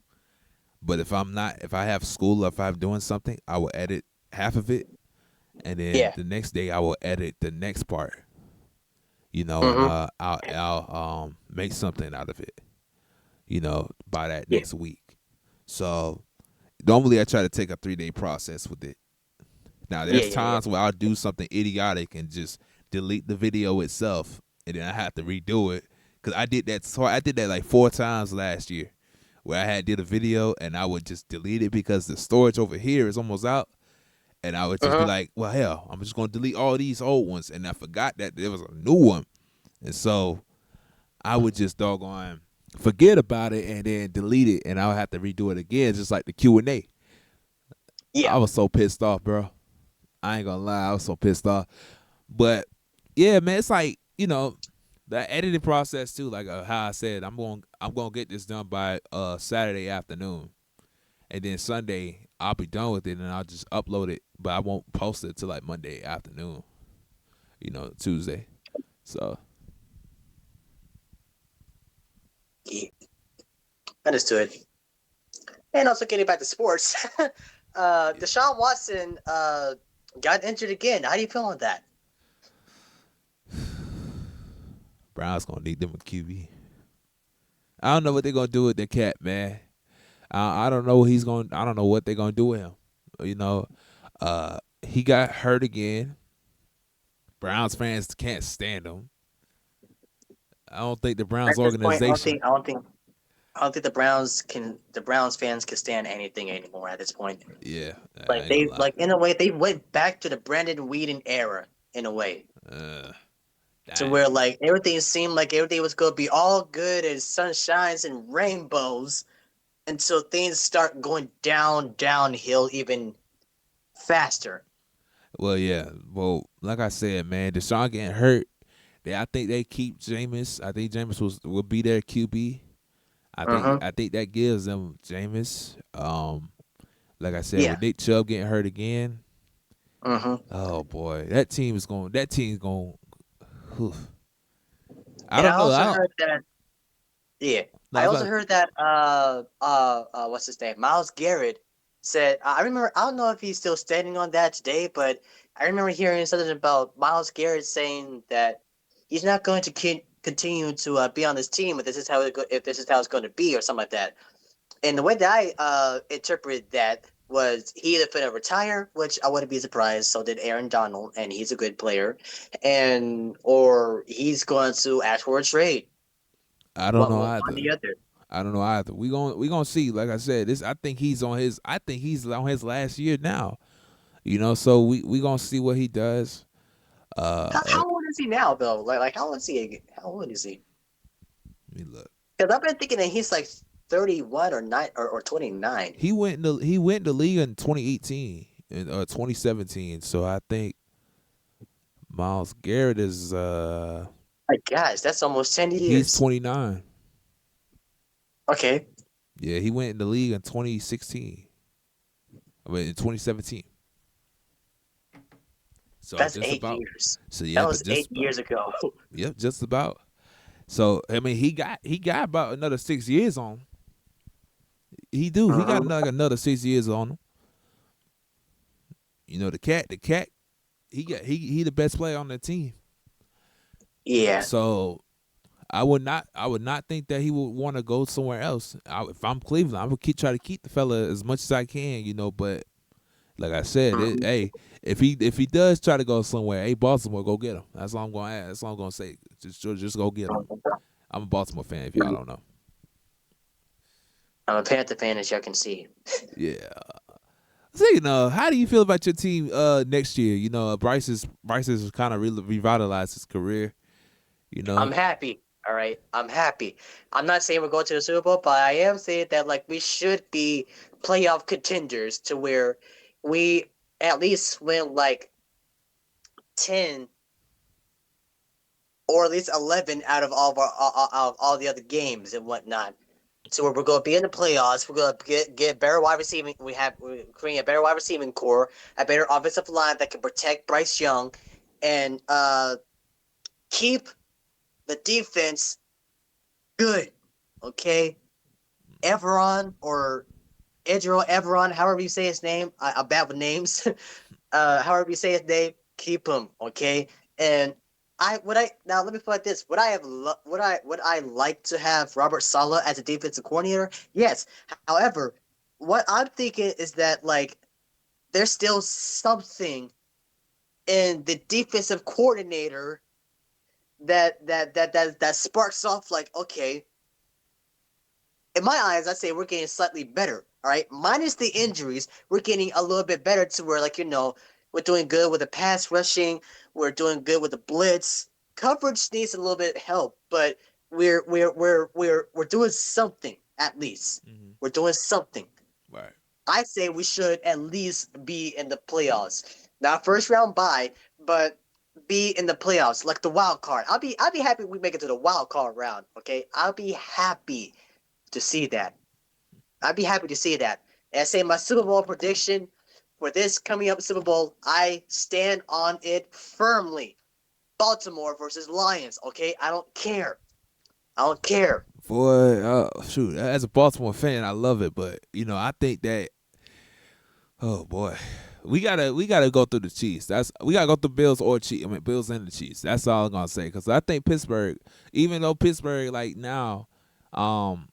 But if I have school or if I'm doing something, I will edit half of it, and then Yeah. the next day I will edit the next part. And Mm-hmm. I'll make something out of it. By that Yeah. next week. So Normally, I try to take a 3-day process with it. Now, Yeah, there's yeah, yeah. times where I'll do something idiotic and just delete the video itself, and then I have to redo it because I did that. So I did that like 4 times last year, where I had did a video and I would just delete it because the storage over here is almost out, and I would just be Uh-huh. like, "Well, hell, I'm just gonna delete all these old ones," and I forgot that there was a new one, and so I would just doggone forget about it and then delete it, and I would have to redo it again, just like the Q&A. Yeah. I was so pissed off, bro. I ain't gonna lie, I was so pissed off. But yeah, man, it's like the editing process too. Like how I said, I'm gonna get this done by Saturday afternoon, and then Sunday I'll be done with it, and I'll just upload it. But I won't post it till like Monday afternoon. Tuesday. So Yeah. Understood. And also getting back to sports, yeah, Deshaun Watson got injured again. How do you feel on that? Browns gonna need them a QB. I don't know what they're gonna do with the cat, man. I don't know what he's going. I don't know what they're gonna do with him. You know, he got hurt again. Browns fans can't stand him. I don't think the Browns At this point, organization. I don't think the Browns fans can stand anything anymore at this point. Yeah, I Like ain't gonna they lie. like in a way they went back to the Brandon Whedon era in a way. Uh, To Dang. where like everything seemed like everything was gonna be all good and sunshines and rainbows until things start going downhill even faster. Well, yeah. Well, like I said, man, Deshaun getting hurt. I think they keep Jameis. I think Jameis will be their QB. Uh-huh. I think that gives them Jameis. Like I said, Yeah. with Nick Chubb getting hurt again, Uh-huh. oh boy, that team is going. That team's going. Whew. I And I don't know. also I don't. heard that yeah. No, I I was also about. heard that what's his name? Miles Garrett said I remember I don't know if he's still standing on that today, but I remember hearing something about Miles Garrett saying that he's not going to continue to be on this team if this is if this is how it's going to be or something like that. And the way that I interpreted that was he either finna retire, which I wouldn't be surprised. So did Aaron Donald, and he's a good player, and or he's going to ask for a trade. I don't know One or either. the other. I don't know either. We gonna see. Like I said, this. I think he's on his. I think he's on his last year now. So we gonna see what he does. How old is he now, though? Like how old is he? How old is he? Let me look. Because I've been thinking that he's like 31 or 29. He went in the league in 2018 and 2017. So I think Miles Garrett is My gosh, that's almost 10 he's years. 29. Okay, Yeah, he went in the league in 2016. I mean in 2017. So that's just eight about. years. So That yeah, but was eight just about. years ago. Yep, just about. So I mean, he got about another 6 years on him. He do. He got Hmm. another 6 years on him. The cat. He the best player on the team. Yeah. So I would not think that he would want to go somewhere else. If I'm Cleveland, I would try to keep the fella as much as I can. But like I said, Mhm. hey, if he does try to go somewhere, hey Baltimore, go get him. That's all I'm gonna ask. That's all I'm gonna say. Just go get him. I'm a Baltimore fan. If y'all don't know. I'm a Panther fan, as you can see. Yeah. So how do you feel about your team next year? Bryce's kind of really revitalized his career. You I'm know, happy. All right, I'm happy. I'm not saying we're going to the Super Bowl, but I am saying that like we should be playoff contenders to where we at least win like 10 or at least 11 out of all of all the other games and whatnot. So we're going to be in the playoffs. We're going to get better wide receiving. We're creating a better wide receiving core, a better offensive line that can protect Bryce Young, and keep the defense good. Okay, Everon or Edro Everon, however you say his name. I'm bad with names. However you say his name, keep him. Okay, and I now let me put it like this: would I like to have Robert Saleh as a defensive coordinator? Yes. However, what I'm thinking is that like there's still something in the defensive coordinator that sparks off like, okay, in my eyes, I'd say we're getting slightly better. All right, minus the injuries, we're getting a little bit better to where, like, we're doing good with the pass rushing. We're doing good with the blitz. Coverage needs a little bit of help, but we're doing something at least. Mm-hmm. We're doing something. Right. I say we should at least be in the playoffs. Not first round bye, but be in the playoffs, like the wild card. I'll be happy if we make it to the wild card round. Okay, I'll be happy to see that. I'd be happy to see that. And I say my Super Bowl prediction for this coming up Super Bowl, I stand on it firmly. Baltimore versus Lions. Okay, I don't care. I don't care. Boy, shoot. As a Baltimore fan, I love it, but I think that oh boy, we gotta go through the Chiefs. We gotta go through Bills or Chiefs. I mean Bills and the Chiefs. That's all I'm gonna say because I think Pittsburgh, even though Pittsburgh like now, um,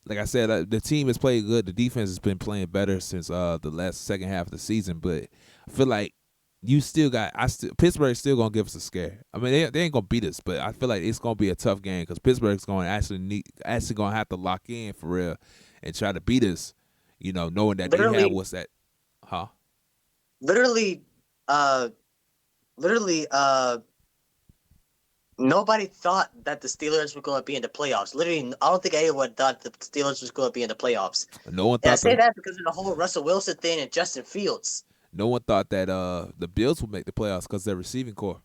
like I said, the team has played good. The defense has been playing better since the last second half of the season. But I feel like you still got Pittsburgh's still gonna give us a scare. I mean they ain't gonna beat us, but I feel like it's gonna be a tough game because Pittsburgh's going to actually gonna have to lock in for real and try to beat us. Knowing that they have Literally, what's that, huh? literally, uh, literally, nobody thought that the Steelers were going to be in the playoffs. Literally, I don't think anyone thought the Steelers was going to be in the playoffs. No one And I thought say the that because of the whole Russell Wilson thing and Justin Fields. no one thought that the Bills would make the playoffs because their receiving core.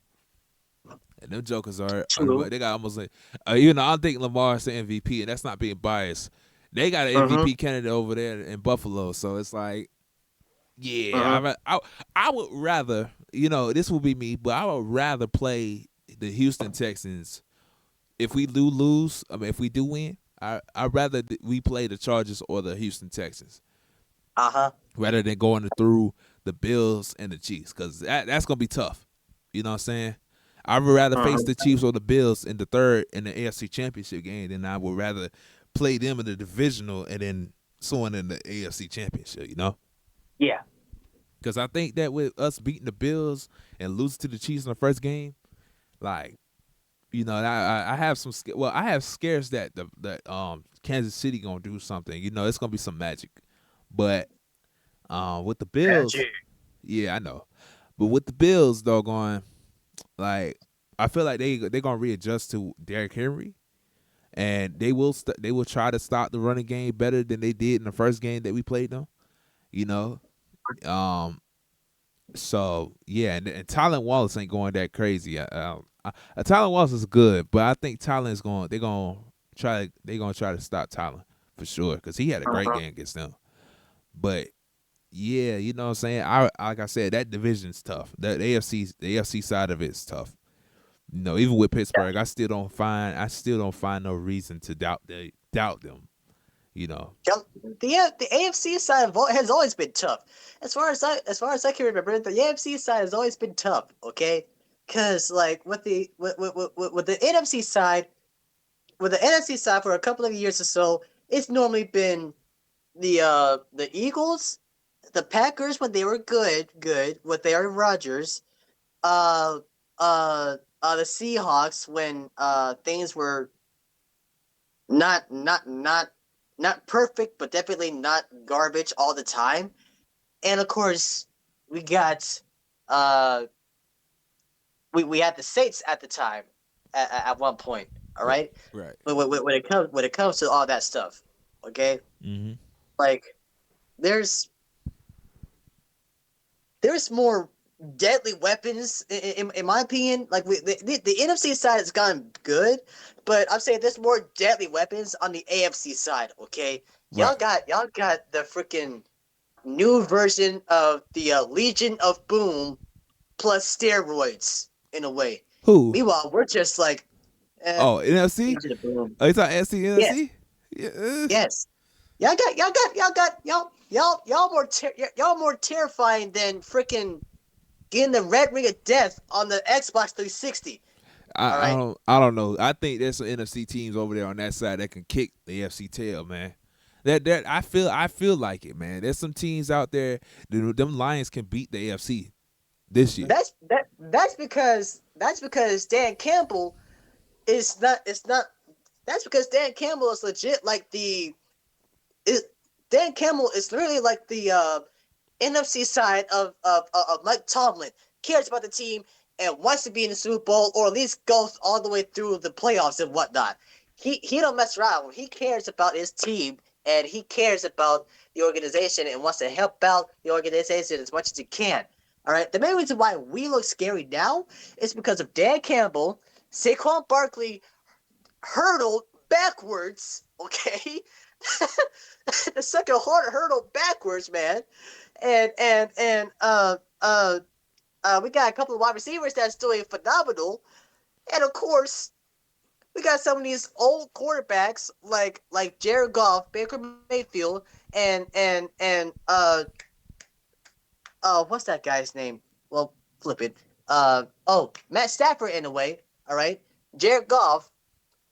And them jokers True. they got almost like I think Lamar's the MVP, and that's not being biased. They got an Mm-hmm. MVP candidate over there in Buffalo, so it's like, yeah, Mm-hmm. I would rather, this would be me, but I would rather play the Houston Texans if we do lose. I mean, if we do win, I'd rather we play the Chargers or the Houston Texans Uh-huh. rather than going through the Bills and the Chiefs because that's gonna be tough. You know what I'm saying? I would rather face Mm-hmm. the Chiefs or the Bills in the third in the AFC Championship game than I would rather play them in the divisional and then someone in the AFC Championship. Yeah. Because I think that with us beating the Bills and losing to the Chiefs in the first game, like I have some I have scares that Kansas City gonna do something. It's gonna be some magic, but with the Bills, Magic. yeah, I know. But with the Bills, doggone, like I feel like they're gonna readjust to Derrick Henry, and they will try to stop the running game better than they did in the first game that we played them. You know, um. So yeah, and Tylen Wallace ain't going that crazy. Tylen Wallace is good, but I think Tylen is going. They're gonna try to stop Tylen for sure because he had a great Uh-huh. game against them. But yeah, you know what I'm saying. I like I said, that division's tough. The AFC side of it's tough. Even with Yeah. Pittsburgh, I still don't find no reason to doubt them. You know, Yep. The AFC side has always been tough. As far as I can remember, the AFC side has always been tough. Okay, because like with the NFC side, with the NFC side for a couple of years or so, it's normally been the Eagles, the Packers when they were good with Aaron Rodgers, uh the Seahawks when things were not not not not perfect, but definitely not garbage all the time. And of course, we got uh we had the Saints at the time at one point. All right, right, right. but when it comes to all that stuff, okay, Mm-hmm. like there's there's more deadly weapons in my opinion. Like the NFC side has gotten good, but I'm saying there's more deadly weapons on the AFC side. Okay, y'all Right. got y'all got the freaking new version of the Legion of Boom plus steroids in a way. Who? Meanwhile, we're just like, Oh, NFC. Legion of Boom. Oh, you talking NFC, Yeah, NFC? Yeah. yes. Y'all more terrifying than freaking getting the red ring of death on the Xbox 360. All I right. don't I don't know. I think there's some NFC teams over there on that side that can kick the AFC tail, man. That I feel like it, man. There's some teams out there. Them Lions can beat the AFC this year. That's because Dan Campbell is not. It's not. That's because Dan Campbell is legit like the. Is, Dan Campbell is literally like the NFC side of Mike Tomlin. Cares about the team and wants to be in the Super Bowl or at least goes all the way through the playoffs and whatnot. He don't mess around. He cares about his team and he cares about the organization and wants to help out the organization as much as he can. All right. The main reason why we look scary now is because of Dan Campbell, Saquon Barkley hurdled backwards. Okay, the second hurdle backwards, man, and we got a couple of wide receivers that's doing phenomenal, and of course we got some of these old quarterbacks like Jared Goff, Baker Mayfield, and what's that guy's name? Well, flip it. Matt Stafford in a way. All right, Jared Goff,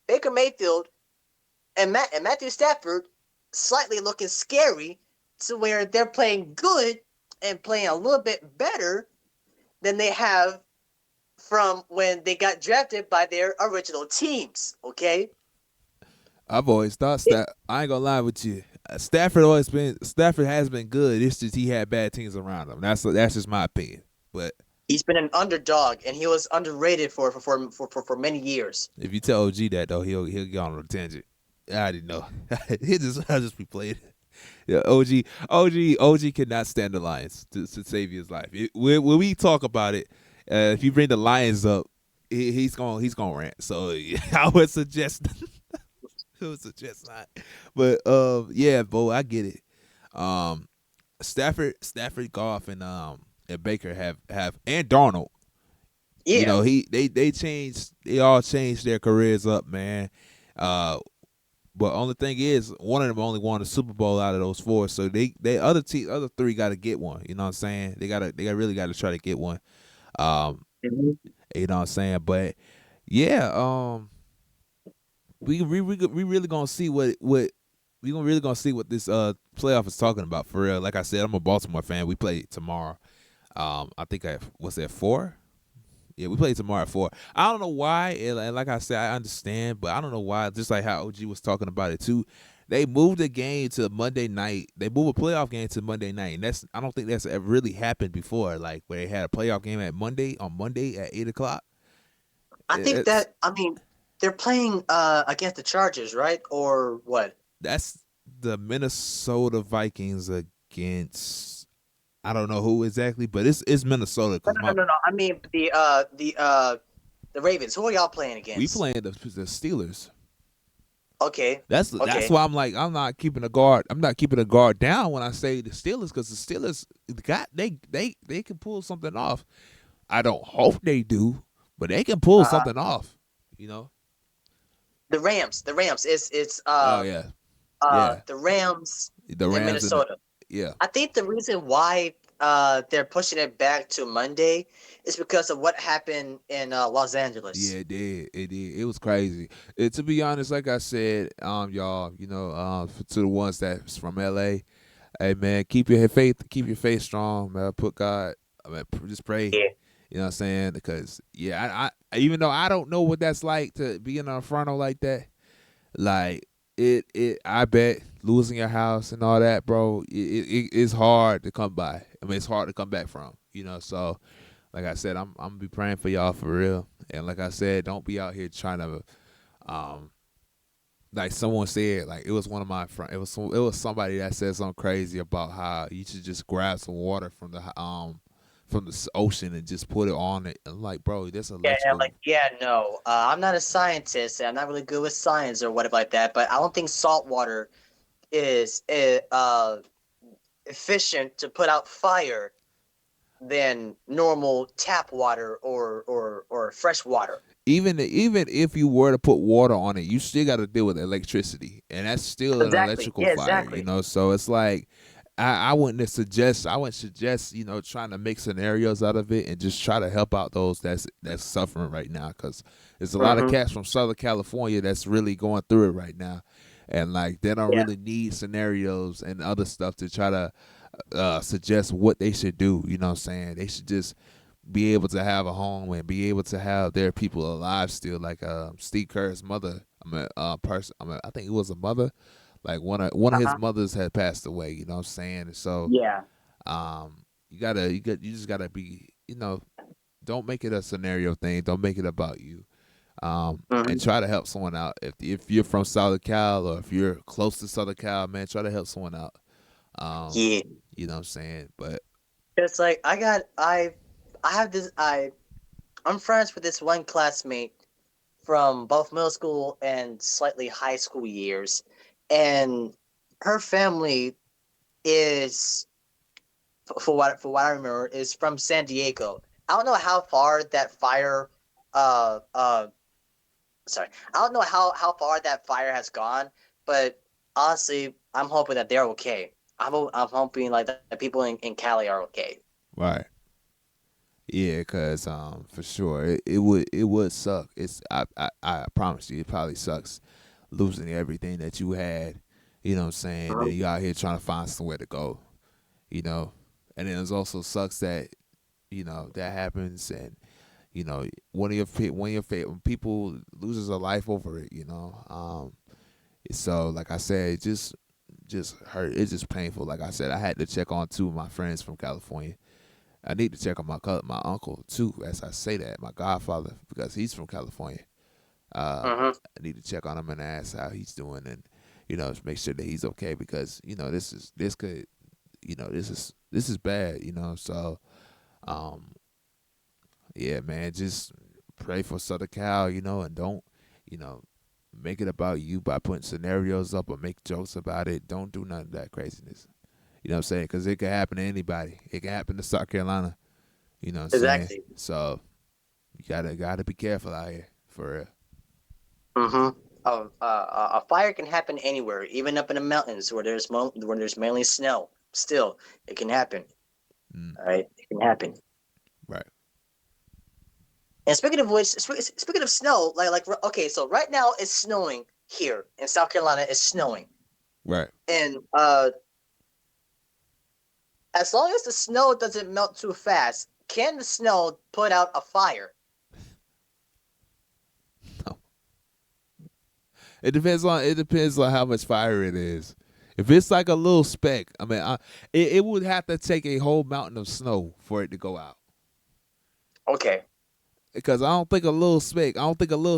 Baker Mayfield, and Matthew Stafford slightly looking scary to where they're playing good and playing a little bit better than they have from when they got drafted by their original teams. Okay, I've always thought that I ain't gonna lie with you. Stafford has been good. It's just he had bad teams around him. That's just my opinion. But he's been an underdog and he was underrated for many years. if you tell OG that though, he'll get on a tangent. I didn't know. I'll just be playing. Yeah, OG cannot stand the Lions to save his life. When we talk about it, if you bring the Lions up, he's gonna rant. So I would suggest not. But yeah, Bo, I get it. Stafford, Goff, and Baker have and Darnold. You Yeah, know, they all changed their careers up, man. But only thing is, one of them only won a Super Bowl out of those four, so other three got to get one. You know what I'm saying? They really got to try to get one. Um, mm-hmm. you know what I'm saying? But yeah, we really gonna see what we gonna really gonna see what this playoff is talking about for real. Like I said, I'm a Baltimore fan. We play tomorrow. I think what's that 4? Yeah, we play tomorrow at 4. I don't know why, and like I said, I understand, but I don't know why. Just like how OG was talking about it too, they moved the game to Monday night. They moved a playoff game to Monday night, and I don't think that's ever really happened before. Like where they had a playoff game on Monday at 8 o'clock. I think It's that they're playing against the Chargers, right? Or what? That's the Minnesota Vikings against I don't know who exactly, but it's Minnesota No, because no, no, no, no. I mean the Ravens. Who are y'all playing we against? playing the Steelers. Okay, That's okay. why I'm like I'm not keeping a guard. I'm not keeping a guard down when I say the Steelers because the Steelers got they can pull something off. I don't hope they do, but they can pull Uh, something off. You know? the Rams. The Rams. It's Oh yeah, yeah. the Rams The in Rams and Minnesota. yeah, I think the reason why they're pushing it back to Monday is because of what happened in Los yeah. Angeles. It did. It did. It was crazy. To be honest, like I said, y'all, to the ones that's from LA, hey man, keep your faith strong, man. Put God, I mean, just pray. Yeah. You know what I'm saying? Because yeah, I even though I don't know what that's like to be in an inferno like that, like I bet losing your house and all that, bro, it's hard to come by. I mean, it's hard to come back from. So like I said, I'm gonna be praying for y'all for real. And like I said, don't be out here trying to um like someone said, like it was one of my friends. It was somebody that said something crazy about how you should just grab some water from the ocean and just put it on it. And like, bro, that's Yeah, electrical. no. I'm not a scientist, and I'm not really good with science or whatever like that. But I don't think salt water is efficient to put out fire than normal tap water or fresh water. Even if you were to put water on it, you still got to deal with electricity, and that's still an Exactly. electrical Yeah, fire. exactly. So it's like I wouldn't suggest trying to make scenarios out of it and just try to help out those that's suffering right now because there's a lot of Mm-hmm. cats from Southern California that's really going through it right now. and like they don't Yeah. really need scenarios and other stuff to try to suggest what they should do. You know what I'm saying? They should just be able to have a home and be able to have their people alive still. Like Steve Kerr's mother, I think it was a mother. Like one of his Uh-huh. mothers had passed away. You know what I'm saying? And so Yeah. you just gotta be, don't make it a scenario thing. Don't make it about you. And Hmm. try to help someone out. If you're from Southern Cal or if you're close to Southern Cal, man, try to help someone out. Um, Yeah. you know what I'm saying? But It's like I have this I'm friends with this one classmate from both middle school and slightly high school years, and her family is for what I remember is from San Diego. I don't know how far that fire uh uh sorry. I don't know how far that fire has gone, but honestly, I'm hoping that they're okay. I'm hoping like the people in Cali are okay. right, yeah, cause for sure it would suck. I promise you, it probably sucks losing everything that you had. You know what I'm saying? Then Mhm. you out here trying to find somewhere to go. You know, and then it also sucks that that happens, and when people loses a life over it. So like I said, it just hurt. It's just painful. Like I said, I had to check on two of my friends from California. I need to check on my uncle too. As I say that, my godfather, because he's from California. Mhm. I need to check on him and ask how he's doing, and make sure that he's okay, because this could this is bad. So um, yeah, man, just pray for Southern Cal, and don't, you know, make it about you by putting scenarios up or make jokes about it. Don't do none of that craziness. You know what I'm saying? Because it could happen to anybody. It can happen to South Carolina. You know what I'm saying? Exactly. So you gotta be careful out here for real. Mhm. A fire can happen anywhere, even up in the mountains where there's mainly snow. Still, it can happen. Mm, All right, it can happen. right, And speaking of which, speaking of snow, okay, so right now it's snowing here in South Carolina. It's snowing, right. and as long as the snow doesn't melt too fast, can the snow put out a fire? It depends on how much fire it is. If it's like a little speck, I mean, it would have to take a whole mountain of snow for it to go out. Okay. Because I don't think a little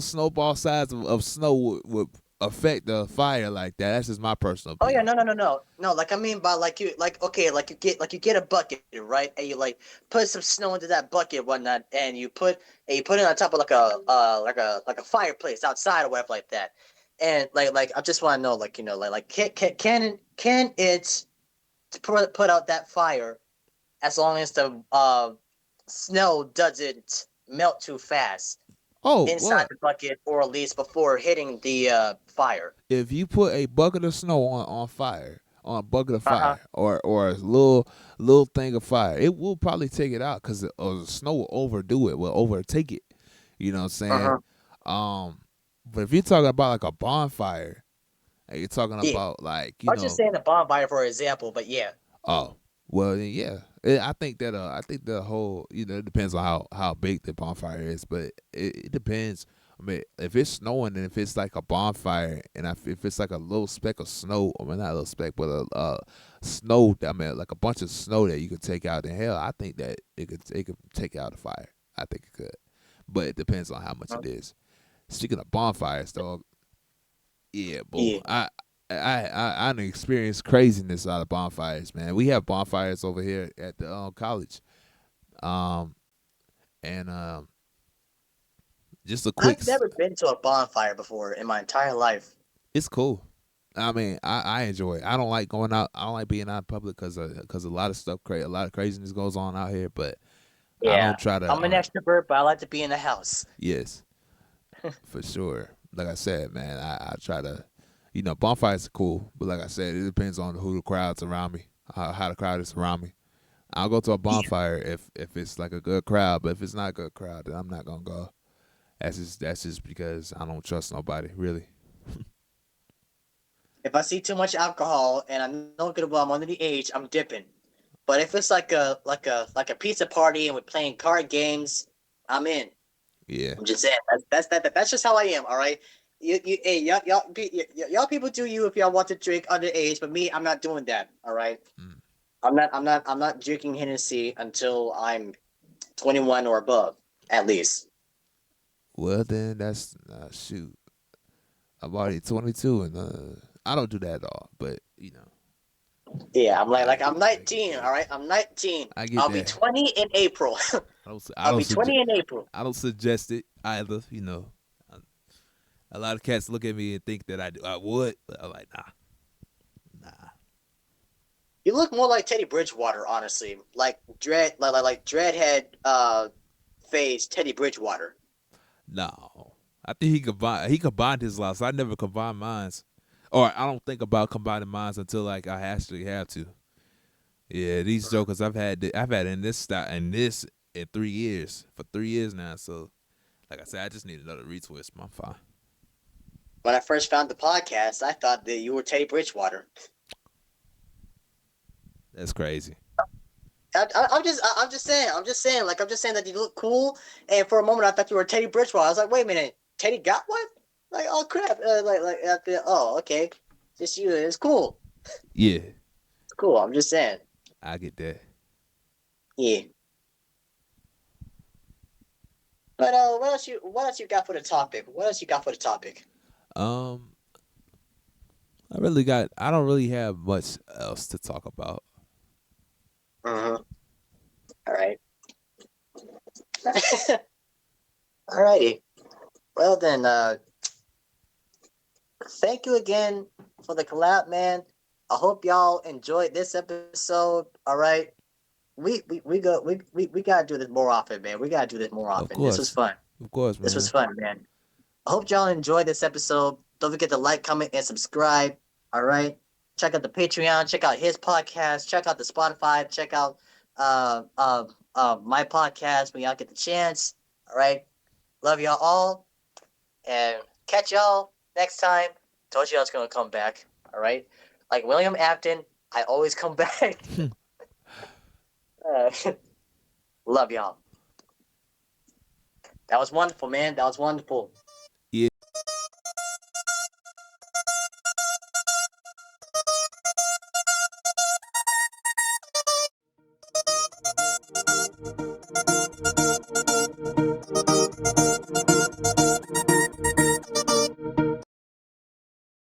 snowball size of snow would affect the fire like that. That's just my personal Oh yeah, opinion. no. Like I mean by okay, like you get a bucket, right? And you like put some snow into that bucket, and whatnot, and you put it on top of like a fireplace outside or whatever like that. And like I just want to know, like can it put out that fire as long as the snow doesn't melt too fast Oh inside well, the bucket, or at least before hitting the fire. if you put a bucket of snow on fire, on a bucket of Uh huh. fire, or a little thing of fire, it will probably take it out, because the snow will overdo it, will overtake it. You know what I'm Uh saying? huh. Um, but if you're talking about like a bonfire, and you're talking Yeah. about like I was just saying the bonfire for example, but yeah. oh, well, then, yeah. I think the whole, it depends on how big the bonfire is, but it depends. I mean, if it's snowing and if it's like a bonfire, and if it's like a little speck of snow, I mean, not a little speck, but a snow, I mean, like a bunch of snow that you could take out, in hell, I think that it could take out a fire. I think it could, but it depends on how much Uh, it is. Speaking of bonfires, dog, yeah, boo. yeah. I done experienced craziness out of bonfires, man. We have bonfires over here at the college, um, and just a quick, I've never been to a bonfire before in my entire life. it's cool. I mean, I enjoy it. I don't like going out. I don't like being out in public because a lot of stuff, a lot of craziness goes on out here. But I Yeah. don't try to. I'm an extrovert, but I like to be in the house. Yes, for sure. Like I said, man, I try to. Bonfires are cool, but like I said, it depends on who the crowd's around me, how the crowd is around me. I'll go to a Yeah. bonfire if it's like a good crowd, but if it's not a good crowd, then I'm not gonna go. That's just because I don't trust nobody, really. If I see too much alcohol and I know good well I'm under the age, I'm dipping. But if it's like a pizza party and we're playing card games, I'm in. Yeah. I'm just saying that's just how I am. All right. Hey, y'all people do you if y'all want to drink underage, but me, I'm not doing that. All right. Mm. I'm not drinking Hennessy until I'm 21 or above, at least. Well, then that's shoot. I'm already 22, and I don't do that at all. But Yeah, I'm like I like get, I'm I get 19. that. All right, I'm 19. I get I'll be that. 20 in April. I I'll don't be suggest. 20 in April. I don't suggest it either. A lot of cats look at me and think that I do. I would, but I'm like, nah. You look more like Teddy Bridgewater, honestly. Like like dreadhead phase Teddy Bridgewater. No. I think he combined his lives. I never combined mines. Or I don't think about combining mines until like I actually have to. Yeah, these jokers I've had in this style and this in 3 years. For 3 years now. So like I said, I just need another retwist. I'm fine. When I first found the podcast, I thought that you were Teddy Bridgewater. That's crazy. I'm just saying, like I'm just saying that you look cool. And for a moment, I thought you were Teddy Bridgewater. I was like, wait a minute, Teddy got one? Like, oh crap! Oh, okay, just you. It's cool. Yeah, It's cool. I'm just saying. I get that. Yeah. But what else you got for the topic? What else you got for the topic? Um I don't really have much else to talk about. Mm-hmm. All right. Alrighty. Well then, thank you again for the collab, man. I hope y'all enjoyed this episode. All right. We gotta do this more often, man. We gotta do this more Of often. This was course. fun. Of course, This was man. fun, man. I hope y'all enjoyed this episode. Don't forget to like, comment, and subscribe. All right. Check out the Patreon. Check out his podcast. Check out the Spotify. Check out my podcast when y'all get the chance. All right. Love y'all all, and catch y'all next time. Told you I was gonna come back. All right. Like William Afton, I always come back. Uh, love y'all. That was wonderful, man. That was wonderful.